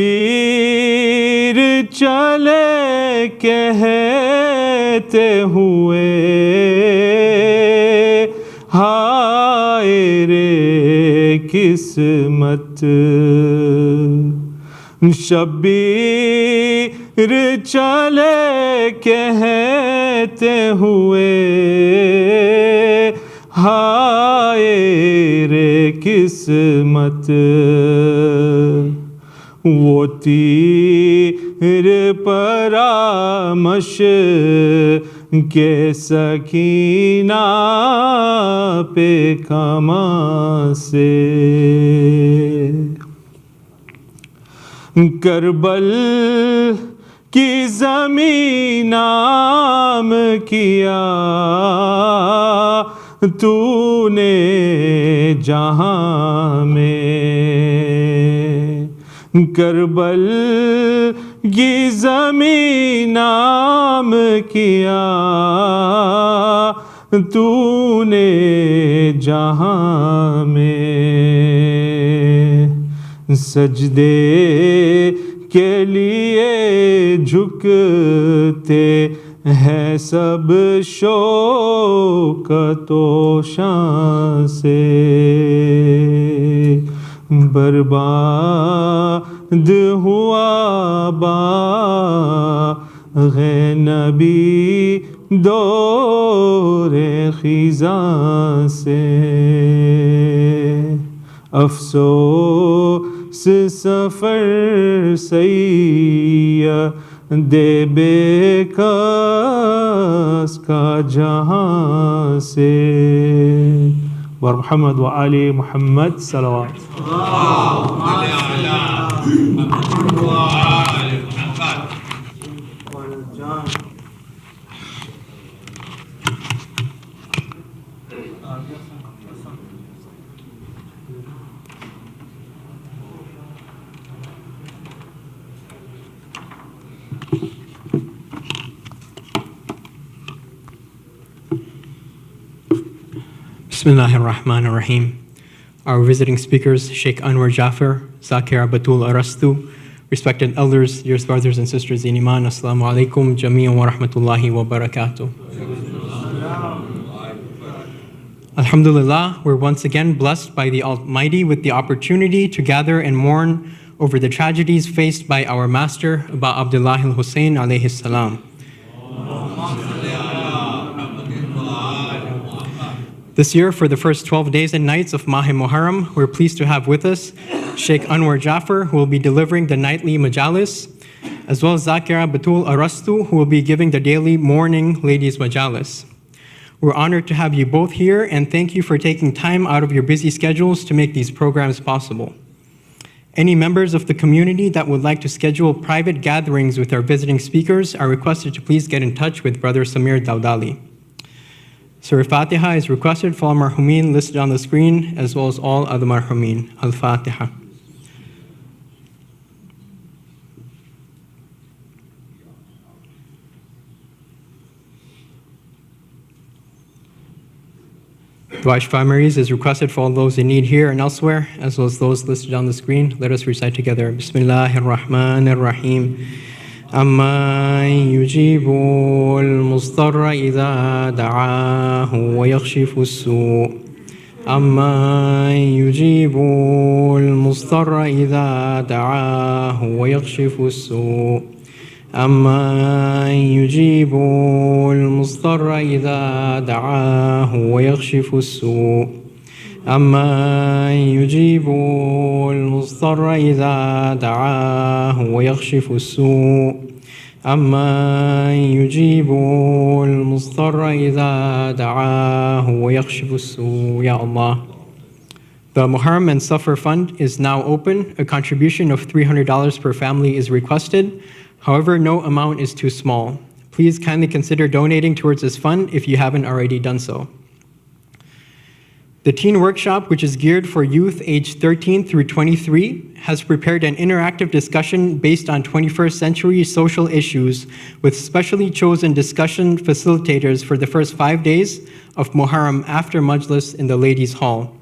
چلے کہتے ہوئے ہائے رے قسمت، شبیر چلے کہتے ہوئے ہائے رے قسمت، وہ تیر پرامش کے سکینہ پہ کماں سے، کربل کی زمین نام کیا تو نے جہاں میں، کربل کی زمین نام کیا تو نے جہاں میں، سجدے کے لیے جھکتے ہے سب شوکت و شان سے، برباد ہوا باغ نبی دور خزاں سے، افسوس سفر سید بے کس کا جہاں سے، محمد و آل محمد صلوات۔ Bismillah ar-Rahman ar-Rahim. Our visiting speakers, Sheikh Anwar Jaffer, Zakir Batul Arastu, respected elders, dear brothers and sisters in Iman, Assalamu alaikum, Jami'an wa rahmatullahi wa barakatuh. Alhamdulillah, we're once again blessed by the Almighty with the opportunity to gather and mourn over the tragedies faced by our master, Aba Abdullah al-Hussein alayhi salam. This year, for the first 12 days and nights of Muharram, we're pleased to have with us Sheikh Anwar Jaffer, who will be delivering the nightly Majalis, as well as Zakira Batul Arastu, who will be giving the daily morning ladies Majalis. We're honored to have you both here, and thank you for taking time out of your busy schedules to make these programs possible. Any members of the community that would like to schedule private gatherings with our visiting speakers are requested to please get in touch with Brother Samir Dawdali. Surah Fatiha is requested for all marhumin listed on the screen, as well as all other marhumin. Al-Fatiha. Dua Shfa Maries is requested for all those in need here and elsewhere, as well as those listed on the screen. Let us recite together. Bismillahir Rahmanir Rahim. أَمَّن يُجِيبُ الْمُضْطَرَّ إِذَا دَعَاهُ وَيَكْشِفُ السُّوءَ أَمَّن يُجِيبُ الْمُضْطَرَّ إِذَا دَعَاهُ وَيَكْشِفُ السُّوءَ أَمَّن يُجِيبُ الْمُضْطَرَّ إِذَا دَعَاهُ وَيَكْشِفُ السُّوءَ أَمَّن يُجِيبُ الْمُضْطَرَّ إِذَا دَعَاهُ وَيَكْشِفُ السُّوءَ أَمَّن يُجِيبُ الْمُضْطَرَّ إِذَا دَعَاهُ وَيَكْشِفُ السُّوءَ. Ya Allah. The Muharram and Safar Fund is now open. A contribution of $300 per family is requested. However, no amount is too small. Please kindly consider donating towards this fund if you haven't already done so. The Teen Workshop, which is geared for youth aged 13 through 23, has prepared an interactive discussion based on 21st century social issues with specially chosen discussion facilitators for the first 5 days of Muharram after Majlis in the Ladies' Hall.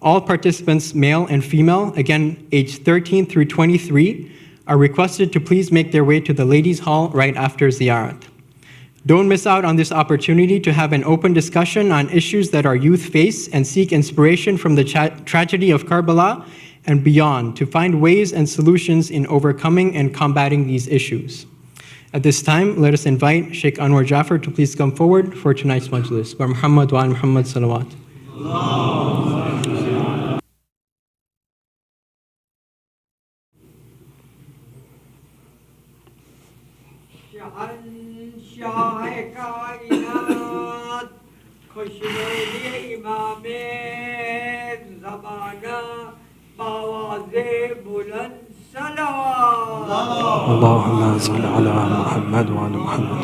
All participants, male and female, again aged 13 through 23, are requested to please make their way to the ladies' hall right after Ziyarat. Don't miss out on this opportunity to have an open discussion on issues that our youth face and seek inspiration from the tragedy of Karbala and beyond to find ways and solutions in overcoming and combating these issues. At this time, let us invite Sheikh Anwar Jaffer to please come forward for tonight's Majlis. Wa Muhammad wa Muhammad Salawat. اللهم صل على محمد وعلى محمد.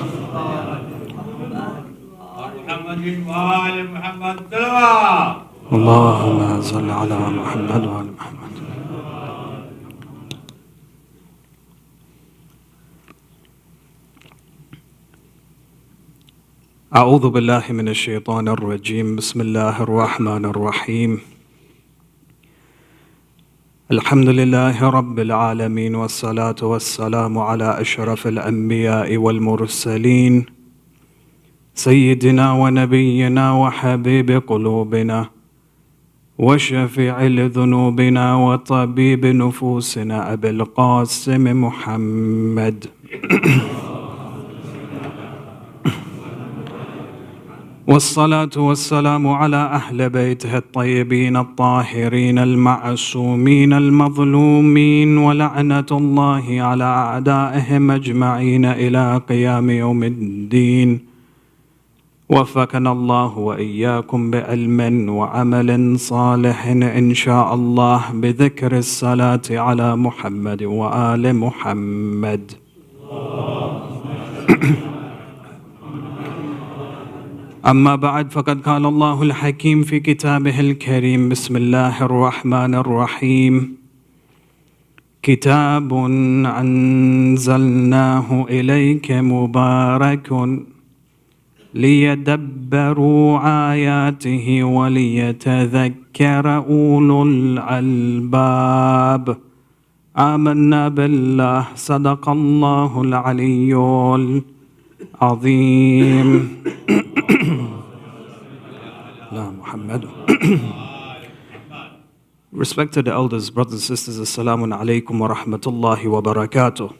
اللهم صل على محمد وعلى محمد. أعوذ بالله من الشيطان الرجيم. بسم الله الرحمن الرحيم. الحمد لله رب العالمين والصلاة والسلام على أشرف الأنبياء والمرسلين سيدنا ونبينا وحبيب قلوبنا وشفيع لذنوبنا وطبيب نفوسنا أبي القاسم محمد والصلاة والسلام على أهل بيته الطيبين الطاهرين المعصومين المظلومين ولعنة الله على أعدائهم أجمعين إلى قيام يوم الدين. وفقنا الله وإياكم بعلم وعمل صالح إن شاء الله بذكر الصلاة على محمد وآل محمد. أما بعد فقد قال الله الحكيم في كتابه الكريم بسم الله الرحمن الرحيم كتاب أنزلناه إليك مبارك ليدبروا آياته وليتذكر أولو الألباب. آمنا بالله صدق الله العلي العظيم. Respected elders, brothers and sisters, Assalamu alaikum wa rahmatullahi wa barakatuh.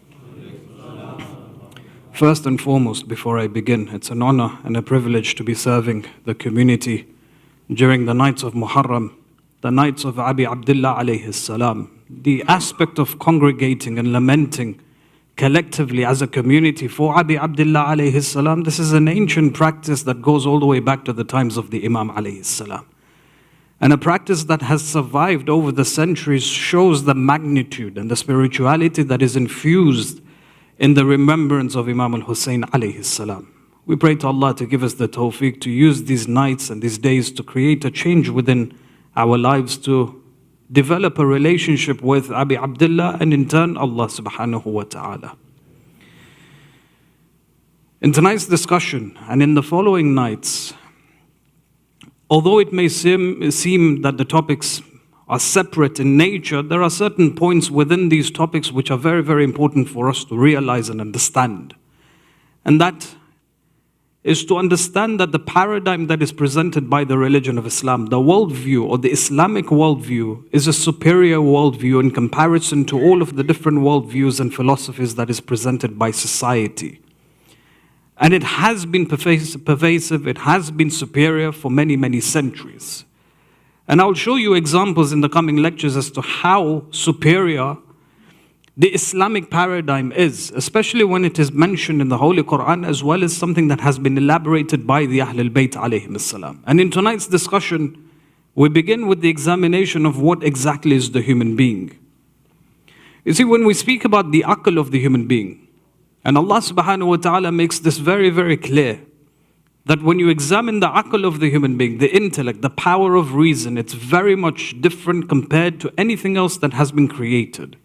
First and foremost, before I begin, it's an honor and a privilege to be serving the community during the nights of Muharram, the nights of Abi Abdullah alayhi salam. The aspect of congregating and lamenting collectively as a community for Abi Abdullah alayhi salam, this is an ancient practice that goes all the way back to the times of the Imam alayhi salam. And a practice that has survived over the centuries shows the magnitude and the spirituality that is infused in the remembrance of Imam al-Hussein alayhi salam. We pray to Allah to give us the tawfiq to use these nights and these days to create a change within our lives, to develop a relationship with Abi Abdullah and in turn Allah subhanahu wa ta'ala. In tonight's discussion and in the following nights, although it may seem that the topics are separate in nature, there are certain points within these topics which are very, very important for us to realize and understand. And that is to understand that the paradigm that is presented by the religion of Islam, the worldview or the Islamic worldview, is a superior worldview in comparison to all of the different worldviews and philosophies that is presented by society. And it has been pervasive, it has been superior for many, many centuries. And I'll show you examples in the coming lectures as to how superior the Islamic paradigm is, especially when it is mentioned in the Holy Quran, as well as something that has been elaborated by the Ahlul Bayt alayhim as-salam. And in tonight's discussion, we begin with the examination of what exactly is the human being. You see, when we speak about the aql of the human being, and Allah subhanahu wa ta'ala makes this very, very clear, that when you examine the aql of the human being, the intellect, the power of reason, it's very much different compared to anything else that has been created.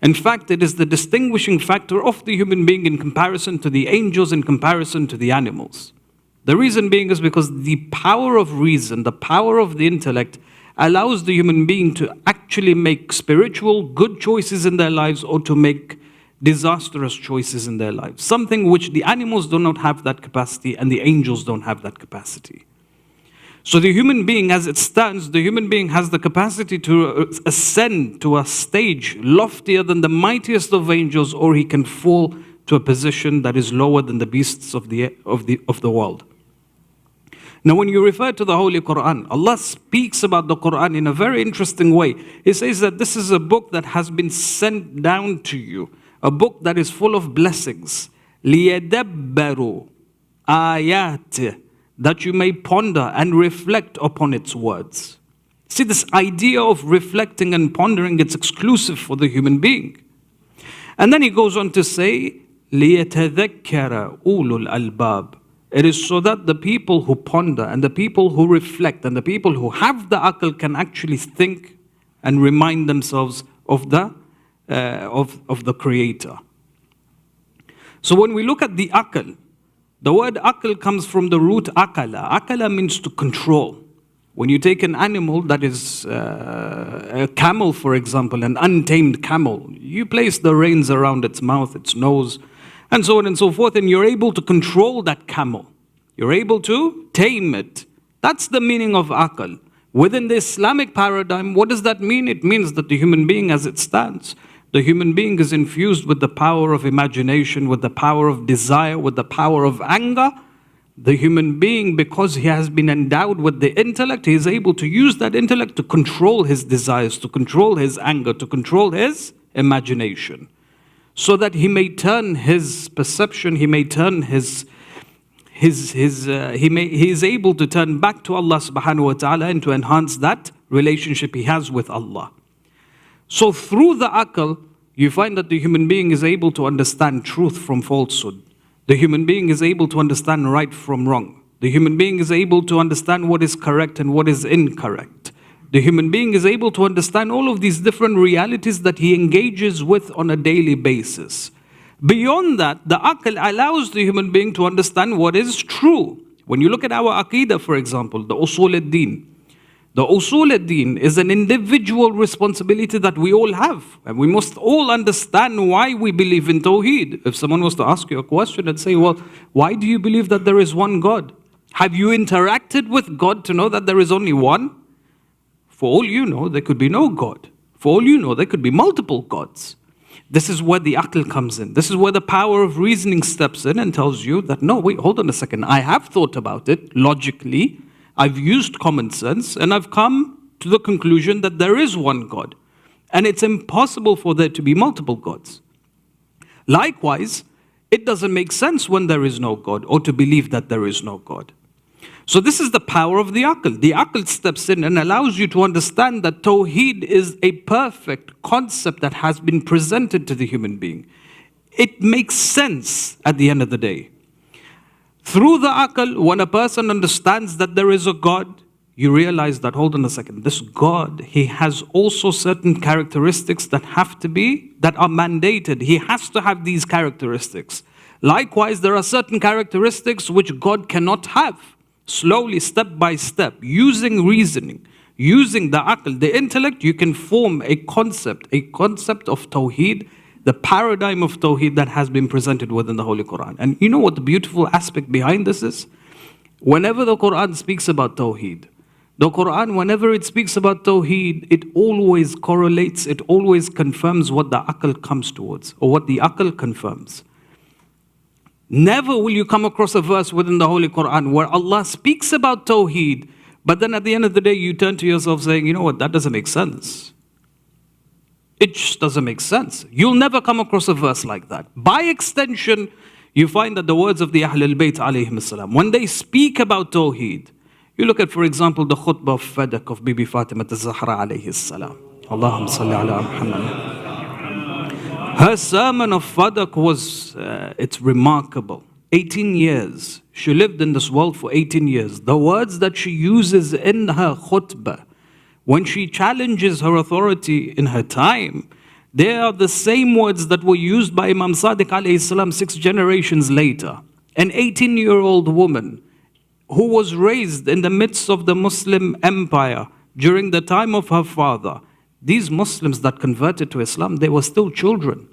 In fact, it is the distinguishing factor of the human being in comparison to the angels, in comparison to the animals. The reason being is because the power of reason, the power of the intellect, allows the human being to actually make spiritual, good choices in their lives or to make disastrous choices in their lives. Something which the animals do not have that capacity and the angels don't have that capacity. So the human being, as it stands, the human being has the capacity to ascend to a stage loftier than the mightiest of angels, or he can fall to a position that is lower than the beasts of the world. Now, when you refer to the Holy Quran, Allah speaks about the Quran in a very interesting way. He says that this is a book that has been sent down to you, a book that is full of blessings. لِيَدَبَّرُوا آيَاتِ, that you may ponder and reflect upon its words. See, this idea of reflecting and pondering, it's exclusive for the human being. And then he goes on to say, لِيَتَذَكَّرَ أُولُو الْأَلْبَابِ. It is so that the people who ponder and the people who reflect and the people who have the aql can actually think and remind themselves of the Creator. So when we look at the aql, the word aql comes from the root aqala. Aqala means to control. When you take an animal that is a camel, for example, an untamed camel, you place the reins around its mouth, its nose, and so on and so forth, and you're able to control that camel. You're able to tame it. That's the meaning of aql. Within the Islamic paradigm, what does that mean? It means that the human being as it stands, the human being is infused with the power of imagination, with the power of desire, with the power of anger. The human being, because he has been endowed with the intellect, he is able to use that intellect to control his desires, to control his anger, to control his imagination, so that he may turn his perception, he may turn he is able to turn back to Allah subhanahu wa ta'ala and to enhance that relationship he has with Allah. So through the aql, you find that the human being is able to understand truth from falsehood. The human being is able to understand right from wrong. The human being is able to understand what is correct and what is incorrect. The human being is able to understand all of these different realities that he engages with on a daily basis. Beyond that, the aql allows the human being to understand what is true. When you look at our aqidah, for example, the usul ad-din. The usul ad-din is an individual responsibility that we all have. And we must all understand why we believe in Tawheed. If someone was to ask you a question and say, well, why do you believe that there is one God? Have you interacted with God to know that there is only one? For all you know, there could be no God. For all you know, there could be multiple gods. This is where the aql comes in. This is where the power of reasoning steps in and tells you that, no, wait, hold on a second. I have thought about it logically. I've used common sense and I've come to the conclusion that there is one God. And it's impossible for there to be multiple gods. Likewise, it doesn't make sense when there is no God or to believe that there is no God. So this is the power of the aql. The aql steps in and allows you to understand that Tawheed is a perfect concept that has been presented to the human being. It makes sense at the end of the day. Through the aql, when a person understands that there is a God, you realize that, hold on a second, this God, he has also certain characteristics that are mandated. He has to have these characteristics. Likewise, there are certain characteristics which God cannot have. Slowly, step by step, using reasoning, using the aql, the intellect, you can form a concept of Tawheed, the paradigm of Tawheed that has been presented within the Holy Quran. And you know what the beautiful aspect behind this is? Whenever the Quran speaks about Tawheed, the Quran, whenever it speaks about Tawheed, it always correlates, it always confirms what the aql comes towards, or what the aql confirms. Never will you come across a verse within the Holy Quran where Allah speaks about Tawheed, but then at the end of the day you turn to yourself saying, you know what, that doesn't make sense. It just doesn't make sense. You'll never come across a verse like that. By extension, you find that the words of the Ahlul Bayt alayhim as-salam, when they speak about Tawheed, you look at, for example, the khutbah of Fadak of Bibi Fatima az-Zahra alayhi as-salam. Allahumma salli ala Muhammad. Her sermon of Fadak was, it's remarkable. 18 years. She lived in this world for 18 years. The words that she uses in her khutbah, when she challenges her authority in her time, they are the same words that were used by Imam Sadiq alayhi salam 6 generations later. An 18-year-old woman who was raised in the midst of the Muslim empire, during the time of her father, these Muslims that converted to Islam, they were still children.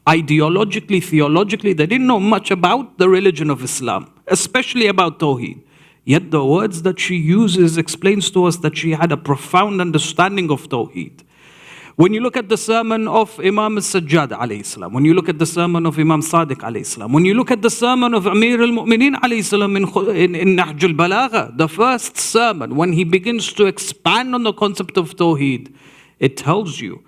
Ideologically, theologically, they didn't know much about the religion of Islam, especially about Tawheed. Yet the words that she uses explains to us that she had a profound understanding of Tawheed. When you look at the sermon of Imam al-Sajjad alayhi salam, when you look at the sermon of Imam Sadiq alayhi salam, when you look at the sermon of Amir al-Mu'mineen alayhi salam in Nahj al-Balagha, the first sermon, when he begins to expand on the concept of Tawheed, it tells you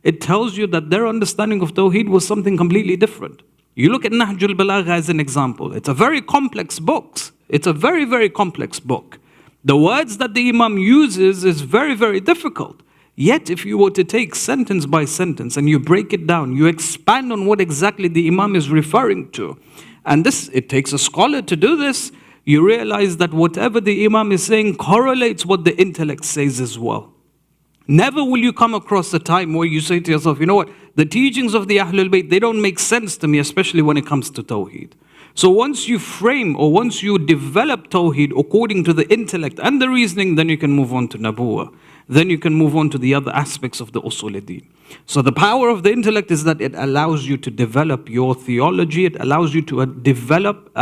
that their understanding of Tawheed was something completely different. You look at Nahj al-Balagha as an example. It's a very complex book. It's a very, very complex book. The words that the Imam uses is very, very difficult. Yet if you were to take sentence by sentence and you break it down, you expand on what exactly the Imam is referring to. And it takes a scholar to do this. You realize that whatever the Imam is saying correlates what the intellect says as well. Never will you come across a time where you say to yourself, you know what, the teachings of the Ahlul Bayt, they don't make sense to me, especially when it comes to Tawheed. So once you frame or once you develop Tawheed according to the intellect and the reasoning, then you can move on to Nabuwah. Then you can move on to the other aspects of the Usul al-Din. So the power of the intellect is that it allows you to develop your theology, it allows you to develop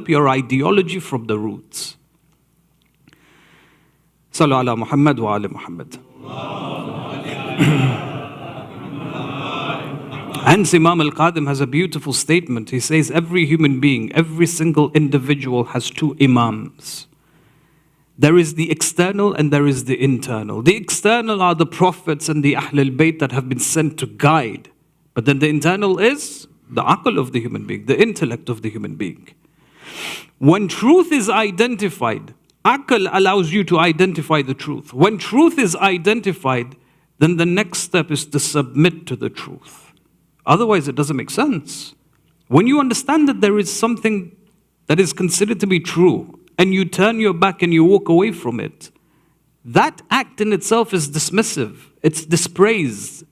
your ideology from the roots. Sallu ala Muhammad wa ala Muhammad. Hence Imam al-Qadim has a beautiful statement. He says every human being, every single individual has two imams. There is the external and there is the internal. The external are the prophets and the Ahlul Bayt that have been sent to guide. But then the internal is the aql of the human being, the intellect of the human being. When truth is identified, aql allows you to identify the truth. When truth is identified, then the next step is to submit to the truth. Otherwise, it doesn't make sense. When you understand that there is something that is considered to be true, and you turn your back and you walk away from it, that act in itself is dismissive. It's dispraised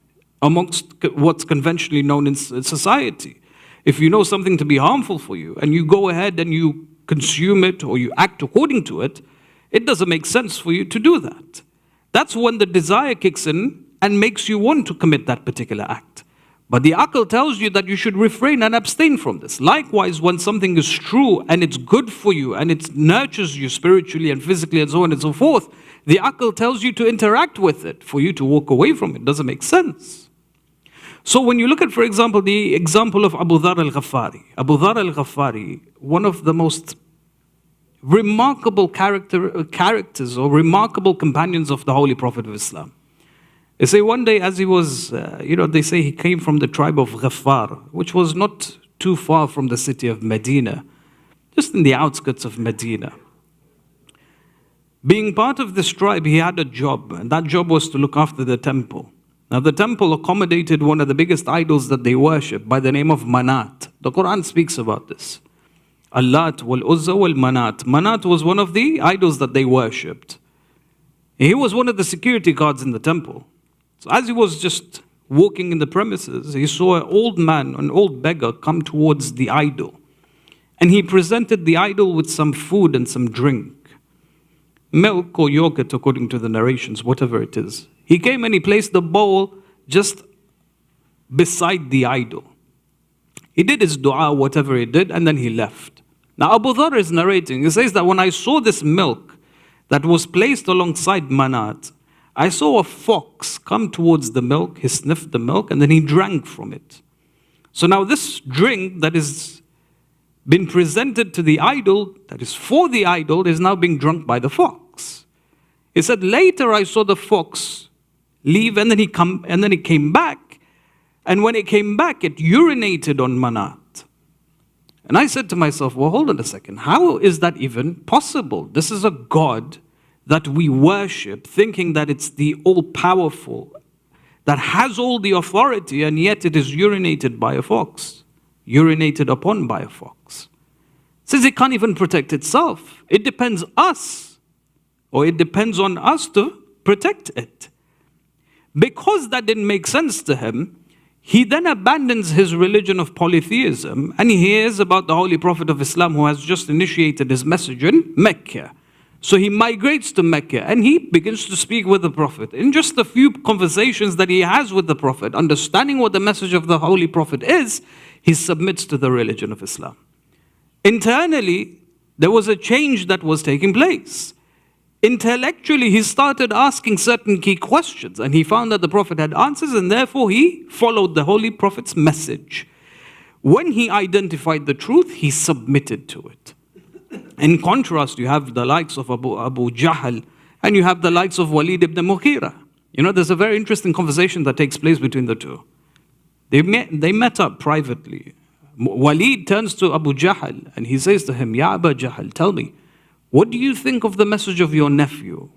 amongst what's conventionally known in society. If you know something to be harmful for you, and you go ahead and you consume it or you act according to it, it doesn't make sense for you to do that. That's when the desire kicks in and makes you want to commit that particular act. But the aql tells you that you should refrain and abstain from this. Likewise, when something is true and it's good for you and it nurtures you spiritually and physically and so on and so forth, the aql tells you to interact with it. For you to walk away from it doesn't make sense. So when you look at, for example, the example of Abu Dharr al-Ghafari. Abu Dharr al-Ghafari, one of the most remarkable characters or remarkable companions of the Holy Prophet of Islam. They say one day as he was, they say he came from the tribe of Ghaffar, which was not too far from the city of Medina, just in the outskirts of Medina. Being part of this tribe, he had a job, and that job was to look after the temple. Now the temple accommodated one of the biggest idols that they worship by the name of Manat. The Quran speaks about this. Allat wal Uzza wal Manat. Manat was one of the idols that they worshipped. He was one of the security guards in the temple. So as he was just walking in the premises, he saw an old man, an old beggar, come towards the idol. And he presented the idol with some food and some drink. Milk or yogurt, according to the narrations, whatever it is. He came and he placed the bowl just beside the idol. He did his dua, whatever he did, and then he left. Now Abu Dharr is narrating. He says that when I saw this milk that was placed alongside Manat, I saw a fox come towards the milk, he sniffed the milk, and then he drank from it. So now this drink that is been presented to the idol, that is for the idol, is now being drunk by the fox. He said, later I saw the fox leave, and then he came back, and when it came back, it urinated on Manat. And I said to myself, well, hold on a second, how is that even possible? This is a god that we worship, thinking that it's the all-powerful, that has all the authority, and yet it is urinated by a fox, urinated upon by a fox. It says it can't even protect itself. It depends on us to protect it. Because that didn't make sense to him, he then abandons his religion of polytheism, and he hears about the Holy Prophet of Islam who has just initiated his message in Mecca. So he migrates to Mecca and he begins to speak with the Prophet. In just a few conversations that he has with the Prophet, understanding what the message of the Holy Prophet is, he submits to the religion of Islam. Internally, there was a change that was taking place. Intellectually, he started asking certain key questions and he found that the Prophet had answers and therefore he followed the Holy Prophet's message. When he identified the truth, he submitted to it. In contrast, you have the likes of Abu Jahl and you have the likes of Walid ibn Mughira. There's a very interesting conversation that takes place between the two. They met up privately. Walid turns to Abu Jahl and he says to him, Ya Abu Jahl, tell me, what do you think of the message of your nephew?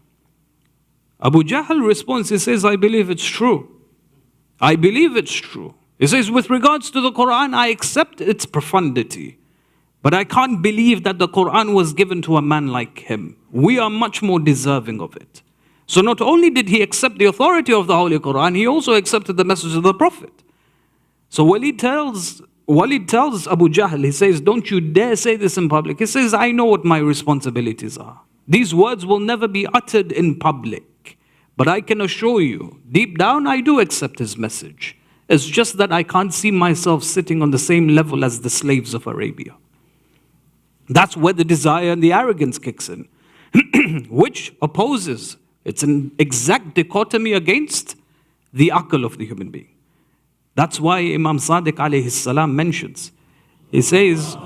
Abu Jahl responds, he says, I believe it's true. I believe it's true. He says, with regards to the Quran, I accept its profundity. But I can't believe that the Quran was given to a man like him. We are much more deserving of it. So not only did he accept the authority of the Holy Quran, he also accepted the message of the Prophet. So Walid tells Abu Jahl, he says, don't you dare say this in public. He says, I know what my responsibilities are. These words will never be uttered in public. But I can assure you, deep down, I do accept his message. It's just that I can't see myself sitting on the same level as the slaves of Arabia. That's where the desire and the arrogance kicks in, which opposes. It's an exact dichotomy against the aql of the human being. That's why Imam Sadiq alayhi salam mentions, he says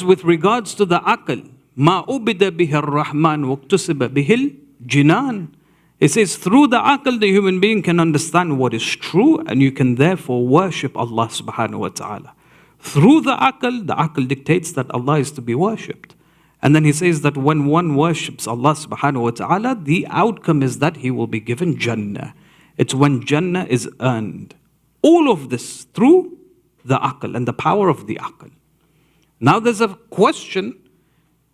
with regards to the aql, ma ubida bihi ar-Rahman waqtusiba bihil jinan. He says through the aql the human being can understand what is true and you can therefore worship Allah subhanahu wa ta'ala. Through the aql dictates that Allah is to be worshipped. And then he says that when one worships Allah subhanahu wa ta'ala, the outcome is that he will be given Jannah. It's when Jannah is earned. All of this through the aql and the power of the aql. Now there's a question,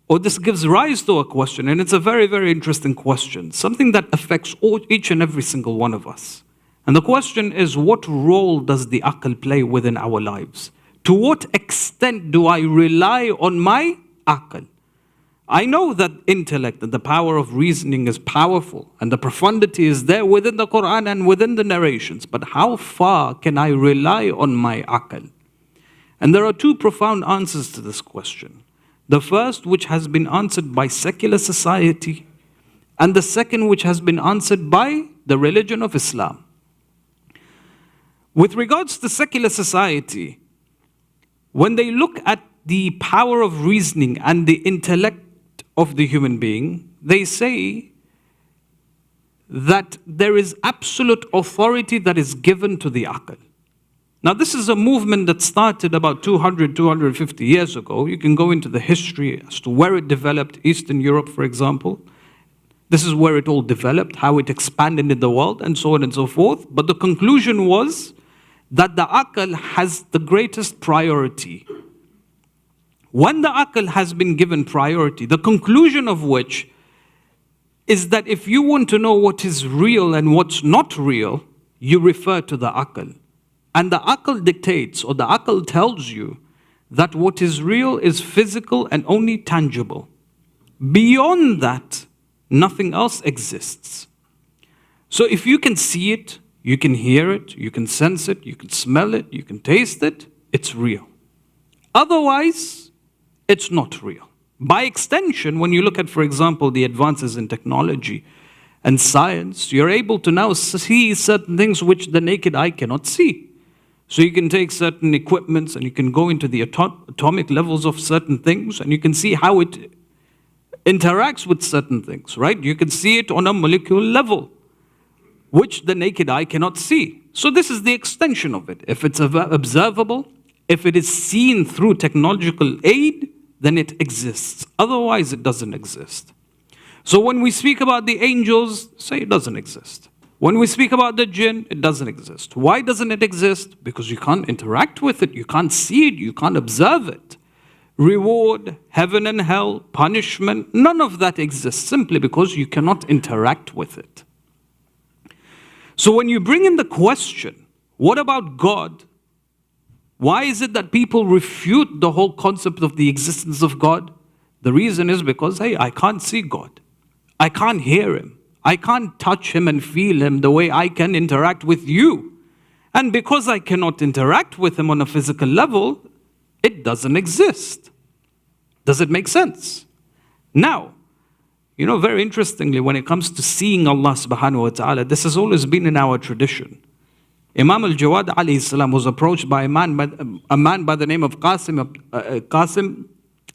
or this gives rise to a question, and it's a very, very interesting question. Something that affects each and every single one of us. And the question is, what role does the aql play within our lives? To what extent do I rely on my aql? I know that intellect and the power of reasoning is powerful and the profundity is there within the Quran and within the narrations. But how far can I rely on my aql? And there are two profound answers to this question. The first, which has been answered by secular society, and the second, which has been answered by the religion of Islam. With regards to secular society, when they look at the power of reasoning and the intellect of the human being, they say that there is absolute authority that is given to the aql. Now this is a movement that started about 200, 250 years ago. You can go into the history as to where it developed, Eastern Europe for example. This is where it all developed, how it expanded in the world and so on and so forth. But the conclusion was that the aql has the greatest priority. When the aql has been given priority, the conclusion of which is that if you want to know what is real and what's not real, you refer to the aql. And the aql dictates, or the aql tells you, that what is real is physical and only tangible. Beyond that, nothing else exists. So if you can see it, you can hear it, you can sense it, you can smell it, you can taste it, it's real. Otherwise, it's not real. By extension, when you look at, for example, the advances in technology and science, you're able to now see certain things which the naked eye cannot see. So you can take certain equipments and you can go into the atomic levels of certain things and you can see how it interacts with certain things, right? You can see it on a molecular level, which the naked eye cannot see. So this is the extension of it. If it's observable, if it is seen through technological aid, then it exists. Otherwise, it doesn't exist. So when we speak about the angels, say it doesn't exist. When we speak about the jinn, it doesn't exist. Why doesn't it exist? Because you can't interact with it, you can't see it, you can't observe it. Reward, heaven and hell, punishment, none of that exists simply because you cannot interact with it. So when you bring in the question, what about God? Why is it that people refute the whole concept of the existence of God? The reason is because, hey, I can't see God. I can't hear him. I can't touch him and feel him the way I can interact with you. And because I cannot interact with him on a physical level, it doesn't exist. Does it make sense? Now, very interestingly, when it comes to seeing Allah subhanahu wa ta'ala, this has always been in our tradition. Imam al-Jawad alayhi salam was approached by a man by the name of Qasim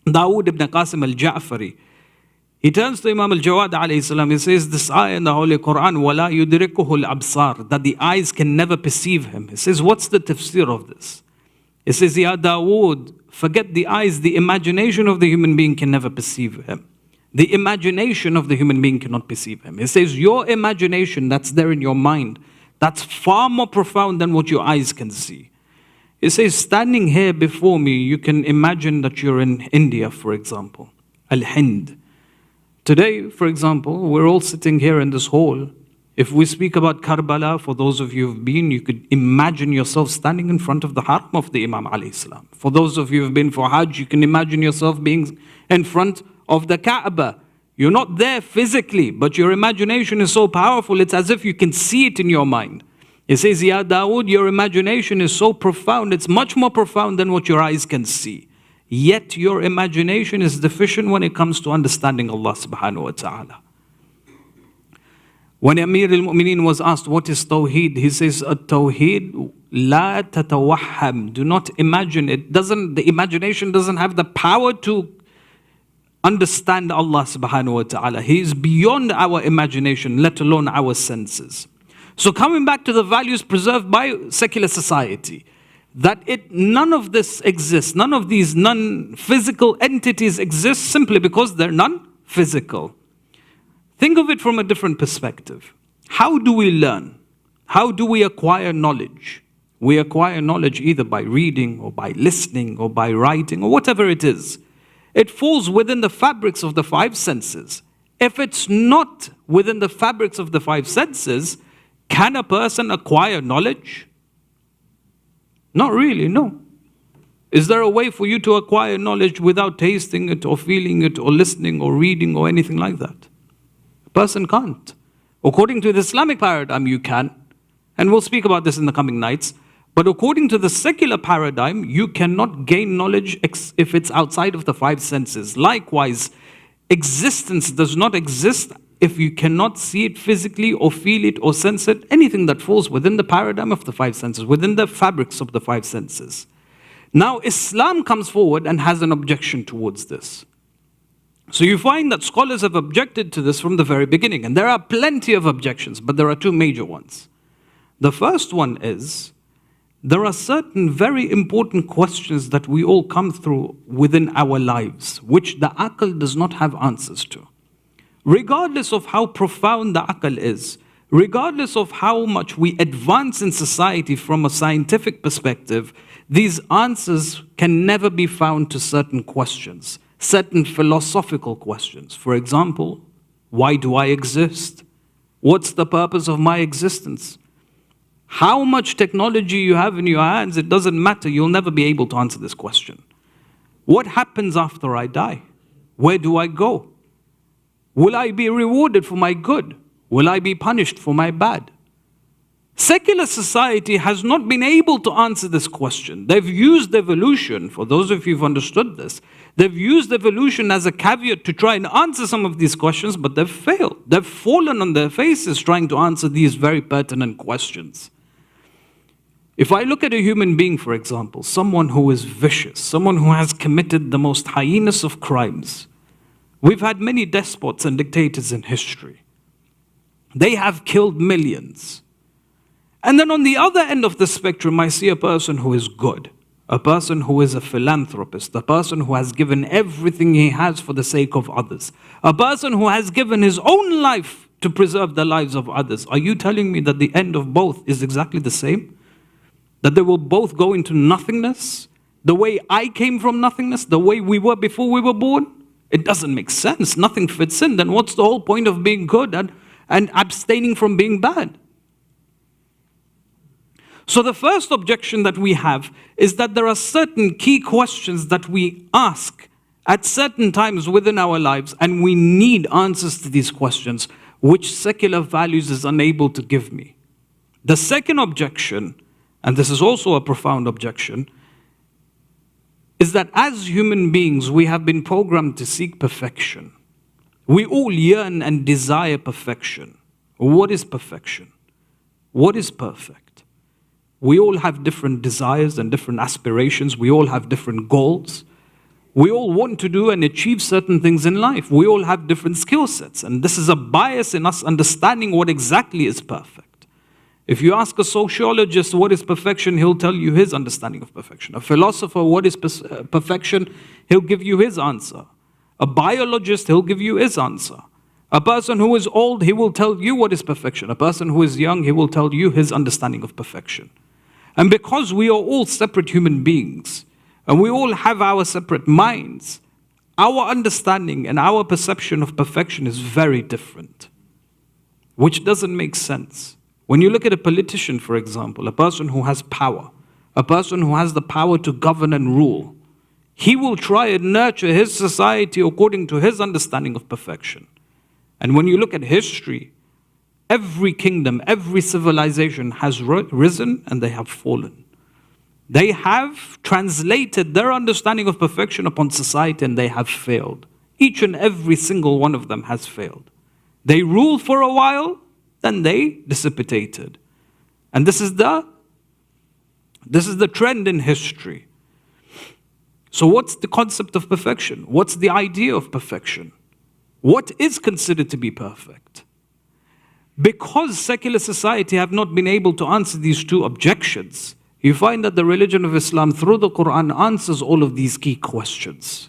Dawood ibn Qasim al-Ja'fari. He turns to Imam al-Jawad alayhi salam, he says this ayah in the Holy Quran, وَلَا يُدْرِكُهُ الْأَبْصَارِ, that the eyes can never perceive him. He says, what's the tafsir of this? He says, Ya Dawood, forget the eyes, the imagination of the human being can never perceive him. The imagination of the human being cannot perceive him. He says, your imagination that's there in your mind, that's far more profound than what your eyes can see. He says, standing here before me, you can imagine that you're in India, for example, Al-Hind. Today, for example, we're all sitting here in this hall. If we speak about Karbala, for those of you who've been, you could imagine yourself standing in front of the haram of the Imam alayhi salam. For those of you who've been for Hajj, you can imagine yourself being in front of the Kaaba. You're not there physically, but your imagination is so powerful, it's as if you can see it in your mind. It says, Ya Dawood, your imagination is so profound, it's much more profound than what your eyes can see. Yet your imagination is deficient when it comes to understanding Allah subhanahu wa ta'ala. When Amir al-Mu'mineen was asked, what is Tawheed? He says, Tawheed, la tatawahham. Do not imagine. The imagination doesn't have the power to understand Allah subhanahu wa ta'ala. He is beyond our imagination, let alone our senses. So coming back to the values preserved by secular society, that none of this exists, none of these non-physical entities exist simply because they're non-physical. Think of it from a different perspective. How do we learn? How do we acquire knowledge? We acquire knowledge either by reading or by listening or by writing or whatever it is. It falls within the fabrics of the five senses. If it's not within the fabrics of the five senses, can a person acquire knowledge? Not really, no. Is there a way for you to acquire knowledge without tasting it or feeling it or listening or reading or anything like that? A person can't. According to the Islamic paradigm, you can. And we'll speak about this in the coming nights. But according to the secular paradigm, you cannot gain knowledge if it's outside of the five senses. Likewise, existence does not exist if you cannot see it physically or feel it or sense it. Anything that falls within the paradigm of the five senses, within the fabrics of the five senses. Now, Islam comes forward and has an objection towards this. So you find that scholars have objected to this from the very beginning. And there are plenty of objections, but there are two major ones. The first one is, there are certain very important questions that we all come through within our lives, which the aql does not have answers to. Regardless of how profound the aql is, regardless of how much we advance in society from a scientific perspective, these answers can never be found to certain questions, certain philosophical questions. For example, why do I exist? What's the purpose of my existence? How much technology you have in your hands, it doesn't matter. You'll never be able to answer this question. What happens after I die? Where do I go? Will I be rewarded for my good? Will I be punished for my bad? Secular society has not been able to answer this question. They've used evolution, for those of you who've understood this, they've used evolution as a caveat to try and answer some of these questions, but they've failed. They've fallen on their faces trying to answer these very pertinent questions. If I look at a human being, for example, someone who is vicious, someone who has committed the most heinous of crimes, we've had many despots and dictators in history. They have killed millions. And then on the other end of the spectrum, I see a person who is good, a person who is a philanthropist, a person who has given everything he has for the sake of others, a person who has given his own life to preserve the lives of others. Are you telling me that the end of both is exactly the same? That they will both go into nothingness? The way I came from nothingness, the way we were before we were born? It doesn't make sense. Nothing fits in. Then what's the whole point of being good and abstaining from being bad? So the first objection that we have is that there are certain key questions that we ask at certain times within our lives, and we need answers to these questions, which secular values is unable to give me. The second objection, and this is also a profound objection, is that as human beings, we have been programmed to seek perfection. We all yearn and desire perfection. What is perfection? What is perfect? We all have different desires and different aspirations. We all have different goals. We all want to do and achieve certain things in life. We all have different skill sets. And this is a bias in us understanding what exactly is perfect. If you ask a sociologist what is perfection, he'll tell you his understanding of perfection. A philosopher, what is perfection, he'll give you his answer. A biologist, he'll give you his answer. A person who is old, he will tell you what is perfection. A person who is young, he will tell you his understanding of perfection. And because we are all separate human beings, and we all have our separate minds, our understanding and our perception of perfection is very different, which doesn't make sense. When you look at a politician, for example, a person who has power, a person who has the power to govern and rule, he will try and nurture his society according to his understanding of perfection. And when you look at history, every kingdom, every civilization has risen and they have fallen. They have translated their understanding of perfection upon society and they have failed. Each and every single one of them has failed. They ruled for a while, then they dissipated. And this is the trend in history. So what's the concept of perfection? What's the idea of perfection? What is considered to be perfect? Because secular society have not been able to answer these two objections, you find that the religion of Islam through the Quran answers all of these key questions.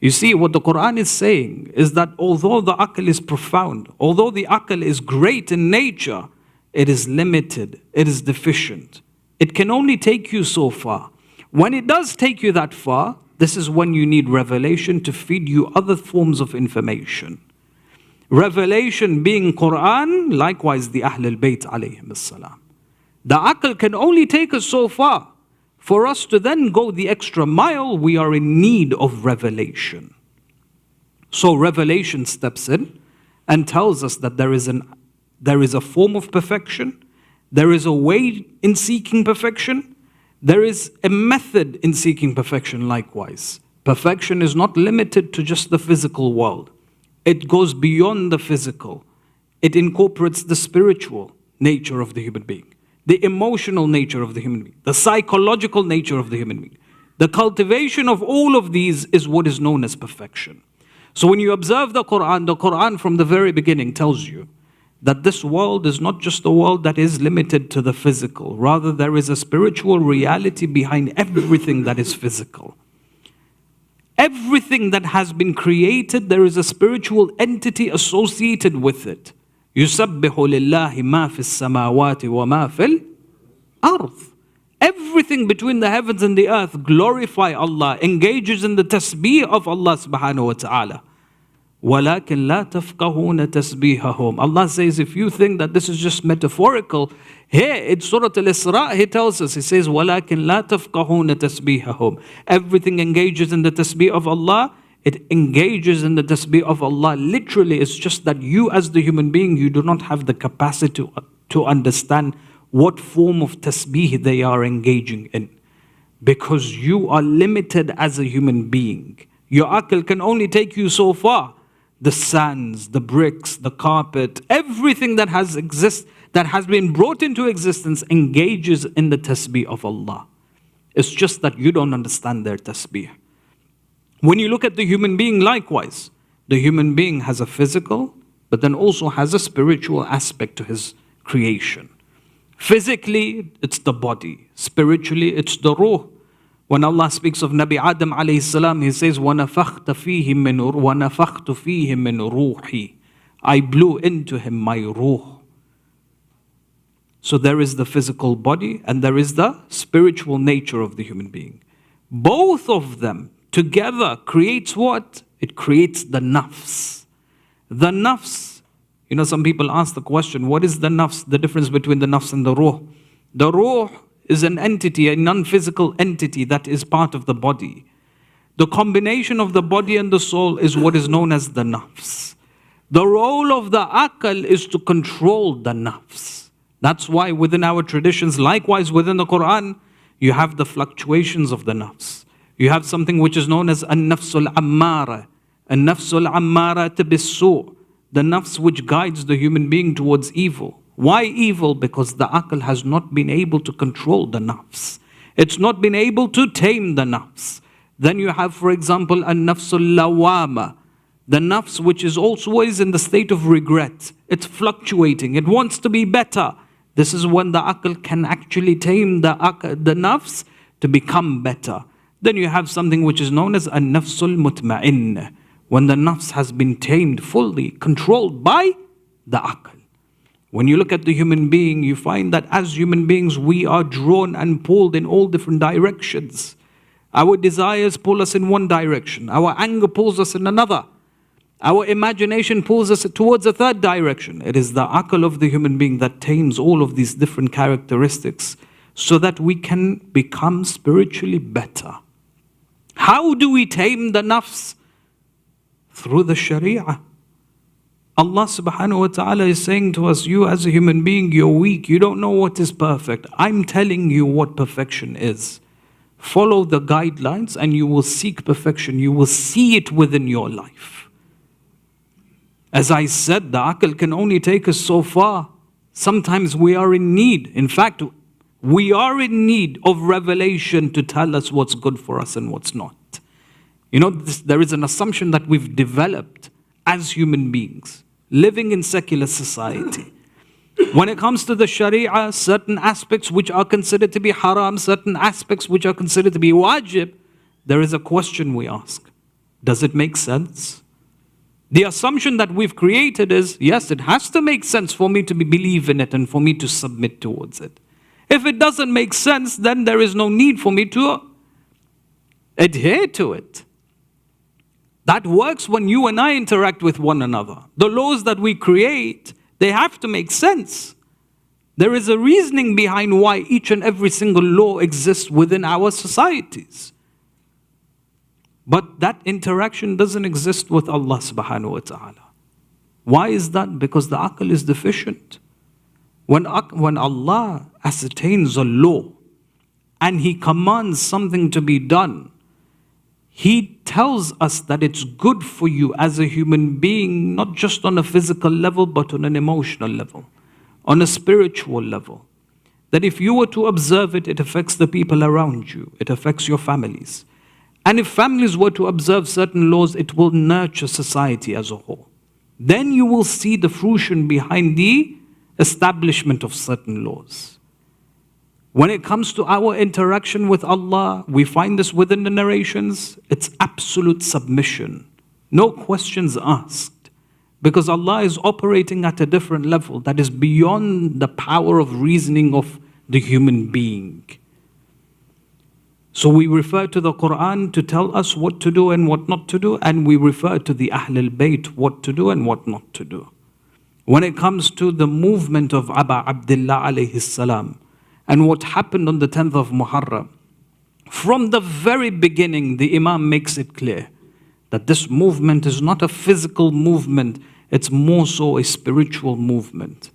You see, what the Quran is saying is that although the aql is profound, although the aql is great in nature, it is limited, it is deficient. It can only take you so far. When it does take you that far, this is when you need revelation to feed you other forms of information. Revelation being Quran, likewise the Ahlul Bayt alayhim as-salam. The aql can only take us so far. For us to then go the extra mile, we are in need of revelation. So revelation steps in and tells us that there is a form of perfection, there is a way in seeking perfection, there is a method in seeking perfection likewise. Perfection is not limited to just the physical world. It goes beyond the physical. It incorporates the spiritual nature of the human being, the emotional nature of the human being, the psychological nature of the human being. The cultivation of all of these is what is known as perfection. So when you observe the Quran from the very beginning tells you that this world is not just a world that is limited to the physical. Rather, there is a spiritual reality behind everything that is physical. Everything that has been created, there is a spiritual entity associated with it. يُسَبِّحُ لِلَّهِ مَا فِي السَّمَاوَاتِ وَمَا فِي الْأَرْضِ. Everything between the heavens and the earth glorify Allah, engages in the tasbih of Allah subhanahu wa ta'ala. وَلَكِنْ لَا تَفْقَهُونَ تَسْبِيحَهُمْ. Allah says, if you think that this is just metaphorical, here in Surah Al-Isra, He tells us, He says, وَلَكِنْ لَا تَفْقَهُونَ تَسْبِيحَهُمْ. Everything engages in the tasbih of Allah, it engages in the tasbih of Allah. Literally, it's just that you as the human being, you do not have the capacity to understand what form of tasbih they are engaging in. Because you are limited as a human being. Your aql can only take you so far. The sands, the bricks, the carpet, everything that has been brought into existence engages in the tasbih of Allah. It's just that you don't understand their tasbih. When you look at the human being likewise, the human being has a physical, but then also has a spiritual aspect to his creation. Physically, it's the body. Spiritually, it's the ruh. When Allah speaks of Nabi Adam alayhi salam, He says, وَنَفَخْتُ فِيهِ مِنْ رُوحِي. I blew into him my ruh. So there is the physical body and there is the spiritual nature of the human being. Both of them together creates what? It creates the nafs. The nafs, some people ask the question, what is the nafs? The difference between the nafs and the ruh. The ruh is an entity, a non-physical entity that is part of the body. The combination of the body and the soul is what is known as the nafs. The role of the aql is to control the nafs. That's why within our traditions, likewise within the Quran, you have the fluctuations of the nafs. You have something which is known as an-nafsul ammara. An-nafsul ammara bis-su'. The nafs which guides the human being towards evil. Why evil? Because the aql has not been able to control the nafs. It's not been able to tame the nafs. Then you have, for example, an-nafsul lawama. The nafs which is always in the state of regret. It's fluctuating. It wants to be better. This is when the aql can actually tame the nafs to become better. Then you have something which is known as an-nafsul mutma'in. When the nafs has been tamed fully, controlled by the aql. When you look at the human being, you find that as human beings, we are drawn and pulled in all different directions. Our desires pull us in one direction. Our anger pulls us in another. Our imagination pulls us towards a third direction. It is the aql of the human being that tames all of these different characteristics so that we can become spiritually better. How do we tame the nafs? Through the sharia. Allah subhanahu wa ta'ala is saying to us, you as a human being, you're weak, you don't know what is perfect. I'm telling you what perfection is. Follow the guidelines and you will seek perfection. You will see it within your life. As I said, the aql can only take us so far. Sometimes we are in need. In fact, we are in need of revelation to tell us what's good for us and what's not. You know, there is an assumption that we've developed as human beings, living in secular society. When it comes to the sharia, certain aspects which are considered to be haram, certain aspects which are considered to be wajib, there is a question we ask. Does it make sense? The assumption that we've created is, yes, it has to make sense for me to believe in it and for me to submit towards it. If it doesn't make sense, then there is no need for me to adhere to it. That works when you and I interact with one another. The laws that we create, they have to make sense. There is a reasoning behind why each and every single law exists within our societies. But that interaction doesn't exist with Allah subhanahu wa ta'ala. Why is that? Because the aql is deficient. When Allah ascertains a law and He commands something to be done, He tells us that it's good for you as a human being, not just on a physical level, but on an emotional level, on a spiritual level. That if you were to observe it, it affects the people around you, it affects your families. And if families were to observe certain laws, it will nurture society as a whole. Then you will see the fruition behind the establishment of certain laws. When it comes to our interaction with Allah, we find this within the narrations, it's absolute submission. No questions asked. Because Allah is operating at a different level that is beyond the power of reasoning of the human being. So we refer to the Quran to tell us what to do and what not to do, and we refer to the Ahlul Bayt what to do and what not to do. When it comes to the movement of Aba Abdullah alayhi salam, and what happened on the 10th of Muharram, from the very beginning, the Imam makes it clear that this movement is not a physical movement, it's more so a spiritual movement.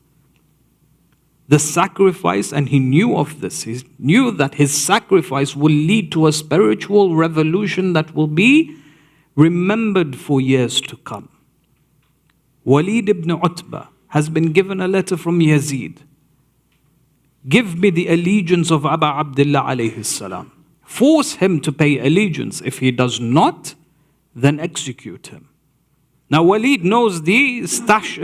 The sacrifice, and he knew of this, he knew that his sacrifice will lead to a spiritual revolution that will be remembered for years to come. Walid ibn Utbah has been given a letter from Yazid. Give me the allegiance of Aba Abdullah alayhi salam. Force him to pay allegiance. If he does not, then execute him. Now Walid knows the status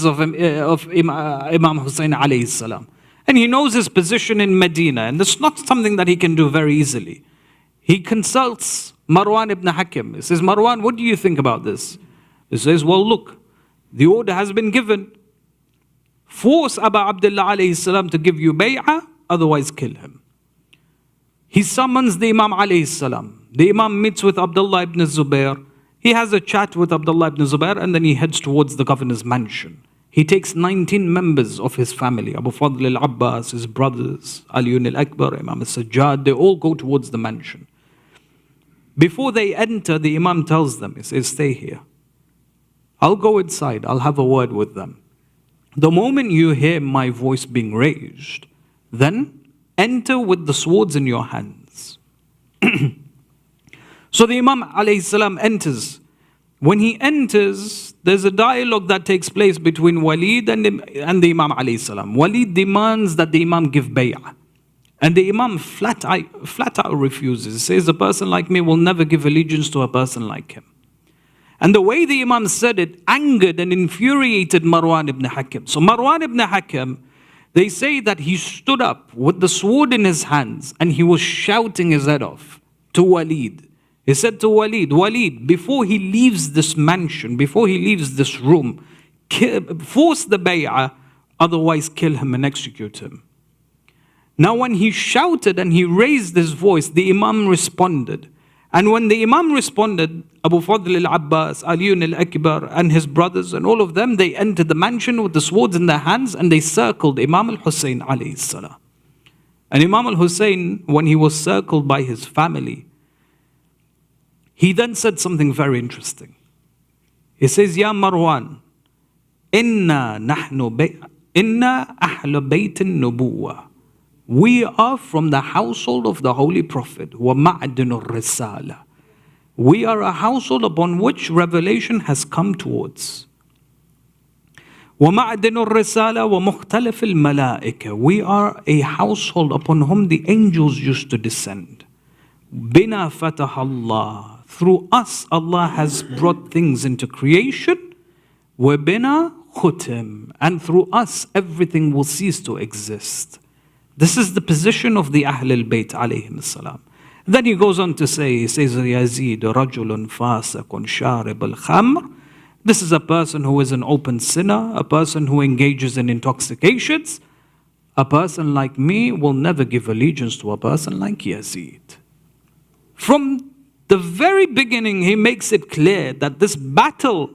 of Imam Hussein alayhi salam. And he knows his position in Medina. And it's not something that he can do very easily. He consults Marwan ibn Hakim. He says, Marwan, what do you think about this? He says, well, look, the order has been given. Force Aba Abdullah alayhi salam to give you bay'ah, otherwise kill him. He summons the Imam alayhi salam. The Imam meets with Abdullah ibn Zubair. He has a chat with Abdullah ibn Zubair and then he heads towards the governor's mansion. He takes 19 members of his family, Abu Fadl al-Abbas, his brothers, Aliyun al-Akbar, Imam al-Sajjad, they all go towards the mansion. Before they enter, the Imam tells them, he says, stay here. I'll go inside, I'll have a word with them. The moment you hear my voice being raised, then enter with the swords in your hands. So the Imam alayhi salam enters. When he enters, there's a dialogue that takes place between Walid and the Imam alayhi salam. Walid demands that the Imam give bay'ah. And the Imam flat out refuses. He says, a person like me will never give allegiance to a person like him. And the way the Imam said it angered and infuriated Marwan ibn Hakim. So Marwan ibn Hakim, they say that he stood up with the sword in his hands and he was shouting his head off to Walid. He said to Walid, Walid, before he leaves this mansion, before he leaves this room, force the bay'ah, otherwise kill him and execute him. Now when he shouted and he raised his voice, the Imam responded. And when the Imam responded, Abu Fadl al-Abbas, Aliyun al-Akbar and his brothers and all of them, they entered the mansion with the swords in their hands and they circled Imam al-Hussein alayhi salam. And Imam al-Hussein, when he was circled by his family, he then said something very interesting. He says, Ya Marwan, Inna ahlu baytin nubuwa. We are from the household of the Holy Prophet. وَمَعْدِنُ الرِّسَالَةِ. We are a household upon which revelation has come towards. وَمَعْدِنُ الرِّسَالَةِ وَمُخْتَلِفِ الْمَلَائِكَةِ. We are a household upon whom the angels used to descend. بِنَا فَتَحَ اللَّهِ. Through us, Allah has brought things into creation. وَبِنَا خُتِمْ. And through us, everything will cease to exist. This is the position of the Ahl al-Bayt alayhim salam. Then he goes on to say, he says, Yazid rajulun fasaqun sharib al-khamr. This is a person who is an open sinner, a person who engages in intoxications. A person like me will never give allegiance to a person like Yazid. From the very beginning, he makes it clear that this battle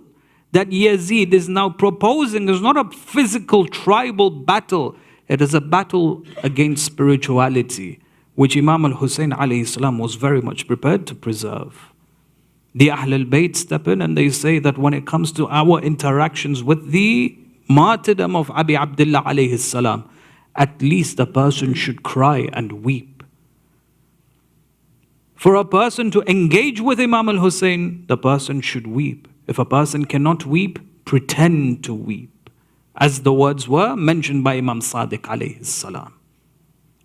that Yazid is now proposing is not a physical tribal battle. It is a battle against spirituality, which Imam al-Hussein alayhi salam was very much prepared to preserve. The Ahl al-Bayt step in and they say that when it comes to our interactions with the martyrdom of Abi Abdullah alayhi salam, at least a person should cry and weep. For a person to engage with Imam al-Hussein, the person should weep. If a person cannot weep, pretend to weep. As the words were mentioned by Imam Sadiq alayhi salam.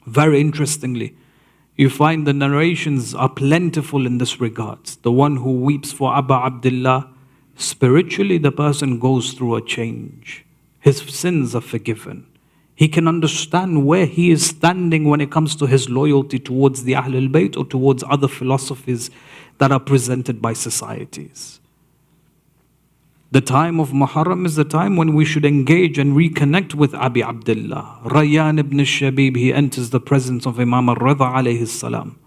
Very interestingly, you find the narrations are plentiful in this regard. The one who weeps for Abu Abdullah, spiritually the person goes through a change. His sins are forgiven. He can understand where he is standing when it comes to his loyalty towards the Ahl al-Bayt or towards other philosophies that are presented by societies. The time of Muharram is the time when we should engage and reconnect with Abi Abdullah. Rayyan ibn Shabib, he enters the presence of Imam al-Ridha alayhi salam.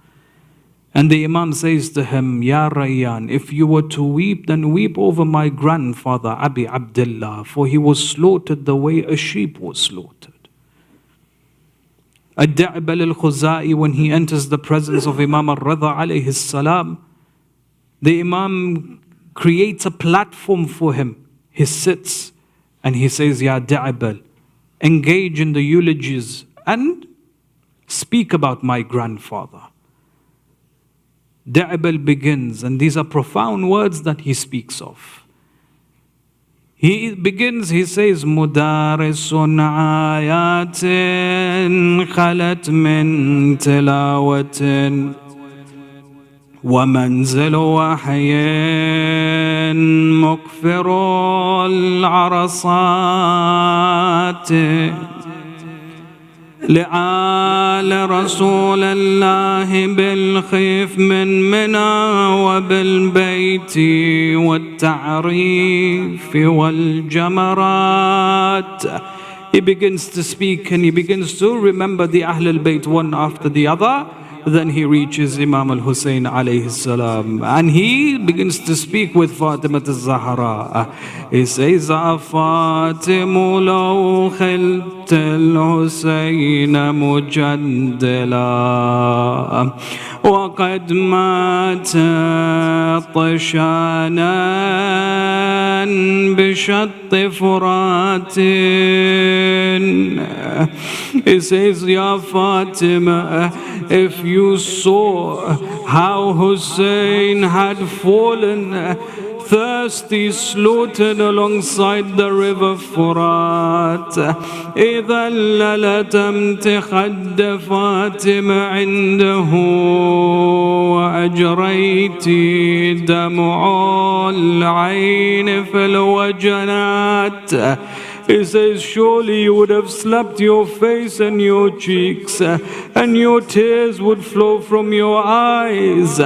And the Imam says to him, Ya Rayyan, if you were to weep, then weep over my grandfather Abi Abdullah, for he was slaughtered the way a sheep was slaughtered. Ad-Da'bal al-Khuzai, when he enters the presence of Imam al-Ridha alayhi salam, the Imam creates a platform for him. He sits and he says, Ya Da'bal, engage in the eulogies and speak about my grandfather. Da'bal begins, and these are profound words that he speaks of. He begins, he says, Mudarisun ayatin khalat min tilawatin ومنزل وحي مكفر العرصات لآل رسول الله بالخيف من منى وبالبيت والتعريف والجمرات. He begins to speak and he begins to remember the Ahl al-Bayt one after the other. Then he reaches Imam al-Hussein alayhi salam, and he begins to speak with Fatima al-Zahra. He says, Fatimu law khilta al-Hussein mujandila وقد مات طشانا بشط فرات. He says, Ya Fatima, if you saw how Hussein had fallen thirsty, slaughtered alongside the river Furat, إذا للتمت خد فاطمة عنده وأجريت دمع العين في الوجنات. He says, surely you would have slapped your face and your cheeks, and your tears would flow from your eyes.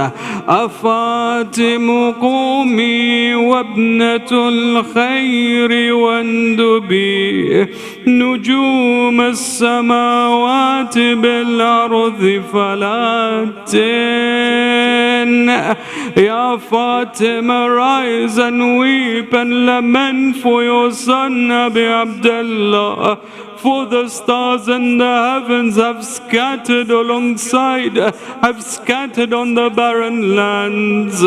أفاتم قومي وابنة الخير واندبي نجوم السماوات بالأرض فلا تن. Ya Fatima, rise and weep and lament for your son Abi Abdullah, for the stars in the heavens have scattered alongside, have scattered on the barren lands.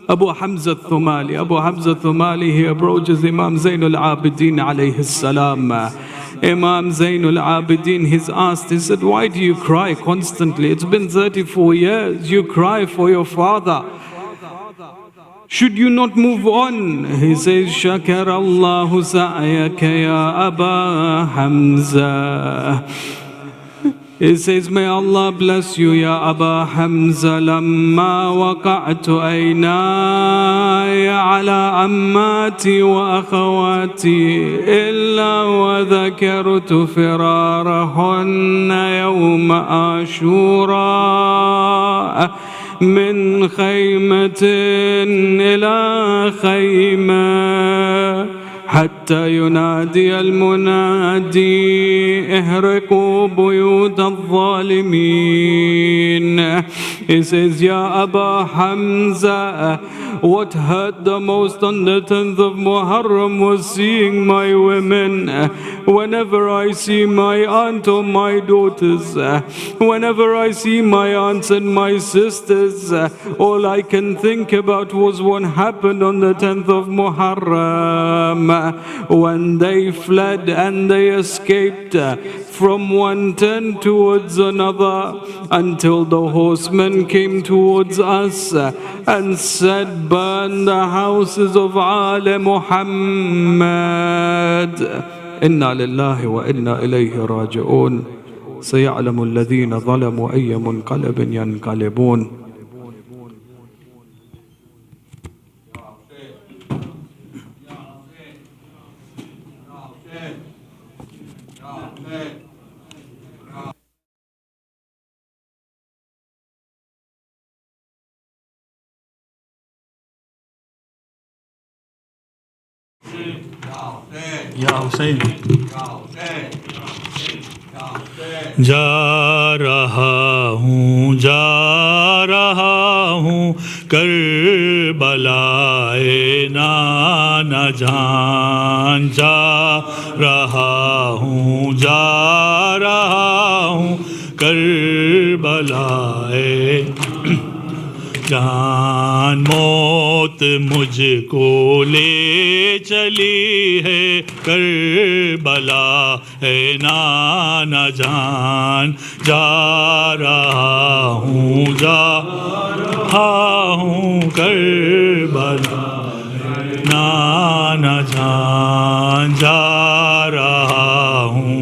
Abu Hamza Thumali, he approaches Imam Zainul Abidin alayhi salam. Imam Zainul Abidin, he's asked, he said, why do you cry constantly? It's been 34 years, you cry for your father. Should you not move on? He says, Shakar Allahu sa'yaka ya Aba Hamza. He says, may Allah bless you, Ya Aba Hamza. Lamma waqa'tu aynaya ala ammati wa akhawati illa wa dhakartu firarahunna yawma ashura min khaymatin ila khayma حتى ينادي المنادي احرقوا بيوت الظالمين. He says, Ya Aba Hamza, what hurt the most on the 10th of Muharram was seeing my women. Whenever I see my aunt or my daughters, whenever I see my aunts and my sisters, all I can think about was what happened on the 10th of Muharram, when they fled and they escaped from one tent towards another until the horsemen came towards us and said, burn the houses of Ali Muhammad. Inna lillahi wa inna ilayhi raji'un. سيعلم الذين ظلموا أي منقلب ينقلبون. या हुसैन जा रहा हूँ करबलाए नाना जान. जा रहा हूँ करबलाए जान. मौत मुझको ले चली है करबला है नाना जान. जा रहा हूँ करबला नाना जान. जा रहा हूँ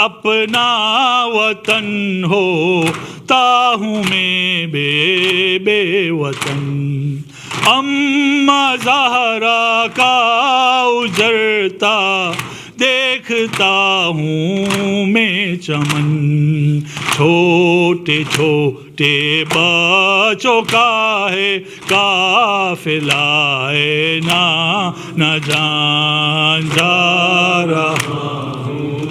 अपना वतन होता हूँ मैं बेवतन. अम्मा ज़हरा का उजरता دیکھتا ہوں میں چمن چھوٹے چھوٹے بچوں کا ہے قافلہ ہے نہ جان جا رہا ہوں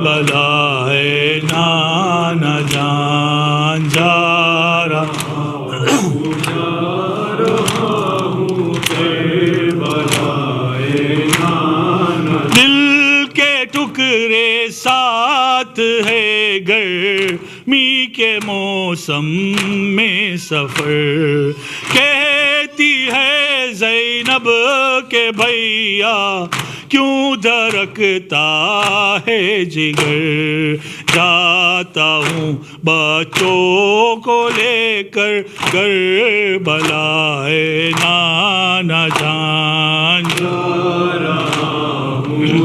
بلا ہے نہ جان جا رہا دل کے ٹکڑے ساتھ ہے گرمی کے موسم میں سفر کہتی ہے زینب کے بھیا کیوں دھڑکتا ہے جگر جاتا ہوں بچوں کو لے کر کربلا ہے نہ جان جا رہا ہوں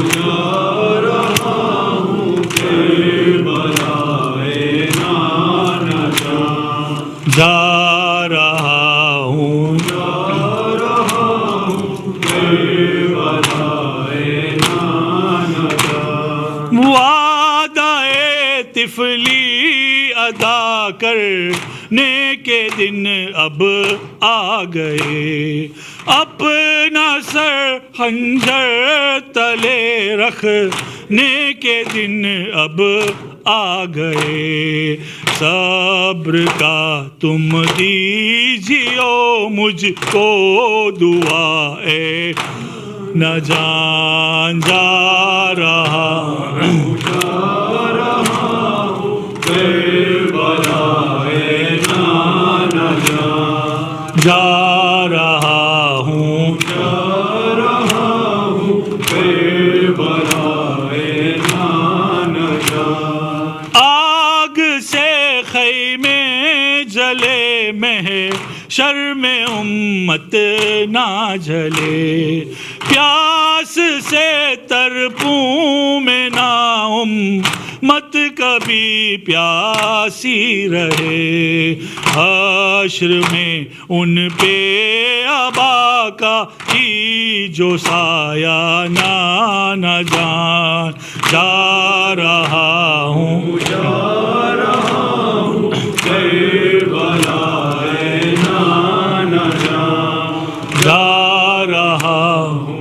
کربلا ہے نہ جان جا رہا ہوں وعدہ طفلی ادا کرنے کے دن اب آ گئے اپنا سر خنجر تلے رکھنے کے دن اب آ گئے صبر کا تم دیجیو مجھ کو دعا ہے نہ جان جا رہا ہوں جا رہا ہوں آگ سے خیمے جلے محشر میں امت نہ جلے پیاس سے تڑپوں میں نہ امت کبھی پیاسی رہے حشر میں ان پہ ابا کا ہی جو سایہ نہ جان جا رہا ہوں کربلا ہے نہ جان جا رہا ہوں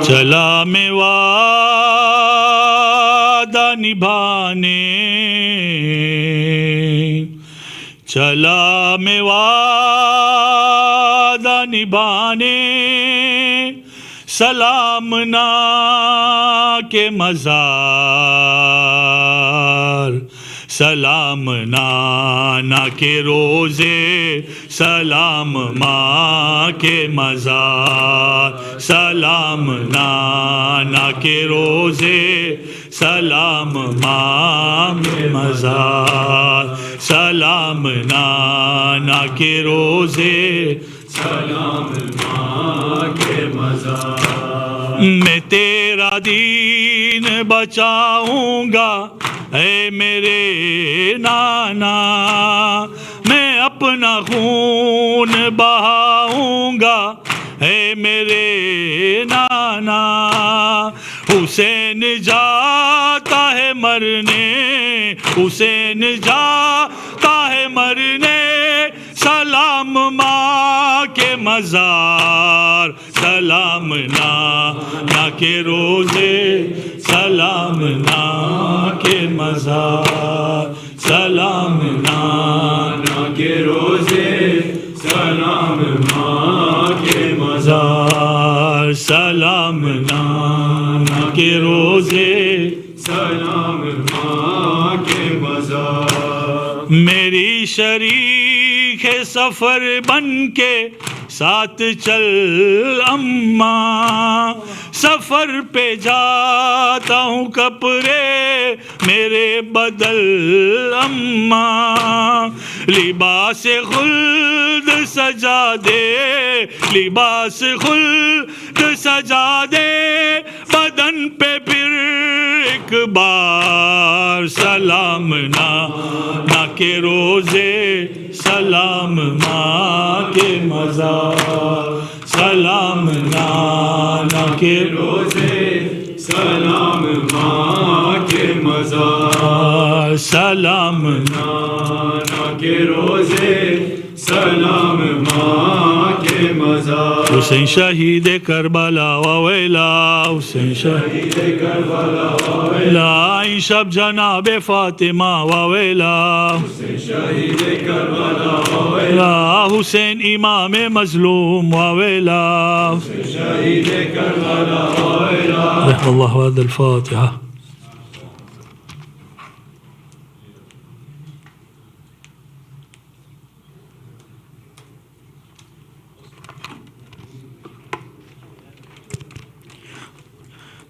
چلا میں وعدہ نبھانے چلا میں وعدہ نبھانے سلام نہ کے مزار سلام نانا کے روزے سلام ماں کے مزار سلام نانا کے روزے سلام ماں کے مزار سلام نانا کے روزے سلام ماں کے مزار میں تیرا دین بچاؤں گا اے میرے نانا میں اپنا خون بہاؤں گا اے میرے نانا حسین جاتا ہے مرنے حسین جاتا ہے مرنے سلام ماں کے مزار سلام نانا کے روزے سلام نانا کے مزار سلام نانا کے روزے سلام ماں کے مزار سلام نانا کے روزے سلام ماں کے مزار میری شریک سفر بن کے ساتھ چل اماں سفر پہ جاتا ہوں کپڑے میرے بدل اماں لباس خلد سجا دے لباس خلد سجا دے بدن پہ پھر एक बार सलाम ना के रोजे सलाम माँ के मज़ार सलाम ना के रोजे सलाम माँ के मज़ार सलाम ना के रोजे सलाम माँ के मज़ार हुसैन शहीद करबला वावेला हुसैन शहीद करबला वावेला शब जनाब फातिमा वावेला हुसैन शहीद करबला वावेला हुसैन इमाम मजलूम वावेला हुसैन शहीद करबला वावेला अल्लाह बाद अल-फातिहा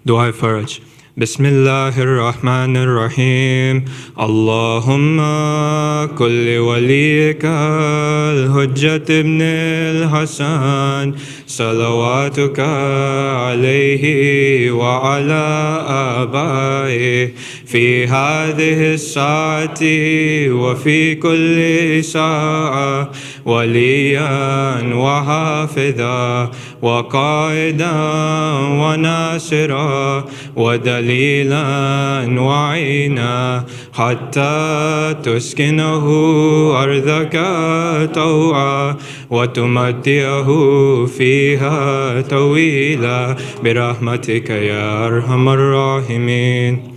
Dua Faraj. Bismillahir Rahmanir Rahim. Allahumma kulli waliyika al-Hujjat ibn al-Hasan salawatuka alayhi wa ala abaih fi hadhihi as-saati wa fi kulli sa'a waliyan wa hafidha wa qa'idan wa nasira wa دليلا وعينا حتى تسكنه أرضك طوعا وتمتعه فيها طويلا برحمتك يا أرحم الراحمين.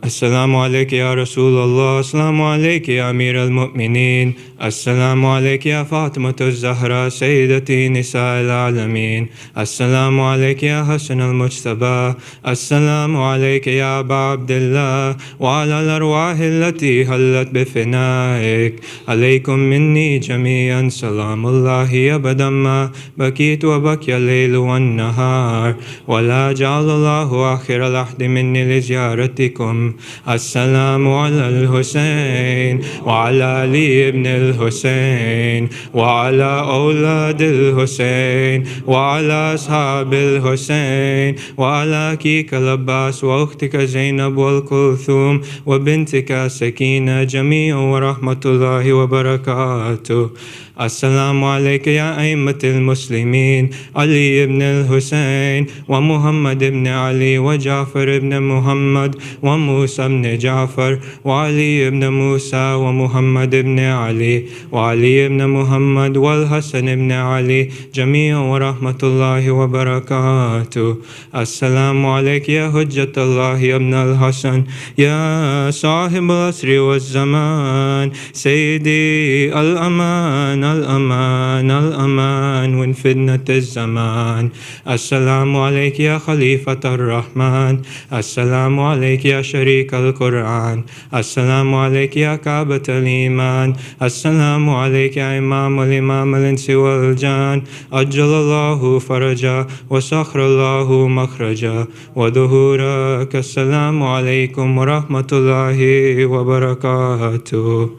السلام عليك يا رسول الله السلام عليك يا أمير المؤمنين السلام عليك يا فاطمة الزهراء سيدتي نساء العالمين السلام عليك يا حسن المجتبى السلام عليك يا أبا عبد الله وعلى الأرواح التي هلت بفنائك عليكم مني جميعا سلام الله أبدا ما بكيت وبكي الليل والنهار ولا جعل الله آخر العهد مني لزيارتكم. السلام على الحسين وعلى علي بن الحسين وعلى أولاد الحسين وعلى أصحاب الحسين وعلى أخيك العباس وأختك زينب والكلثوم وبنتك سكينة جميعا ورحمة الله وبركاته. السلام عليك يا أئمة المسلمين علي بن الحسين ومحمد بن علي وجعفر بن محمد وموسى بن جعفر وعلي بن موسى ومحمد بن علي وعلي بن محمد والحسن بن علي جميعا ورحمة الله وبركاته. السلام عليك يا حجة الله يا ابن الحسن يا صاحب العصر والزمان سيدي الأمان الأمان الأمان من فتنة الزمان. السلام عليك يا خليفة الرحمن السلام عليك يا شريك القرآن السلام عليك يا كعبة الإيمان السلام عليك يا إمام الإمام الإنس والجان أجل الله فرجا وسخر الله مخرجا وظهورك. السلام عليكم ورحمة الله وبركاته.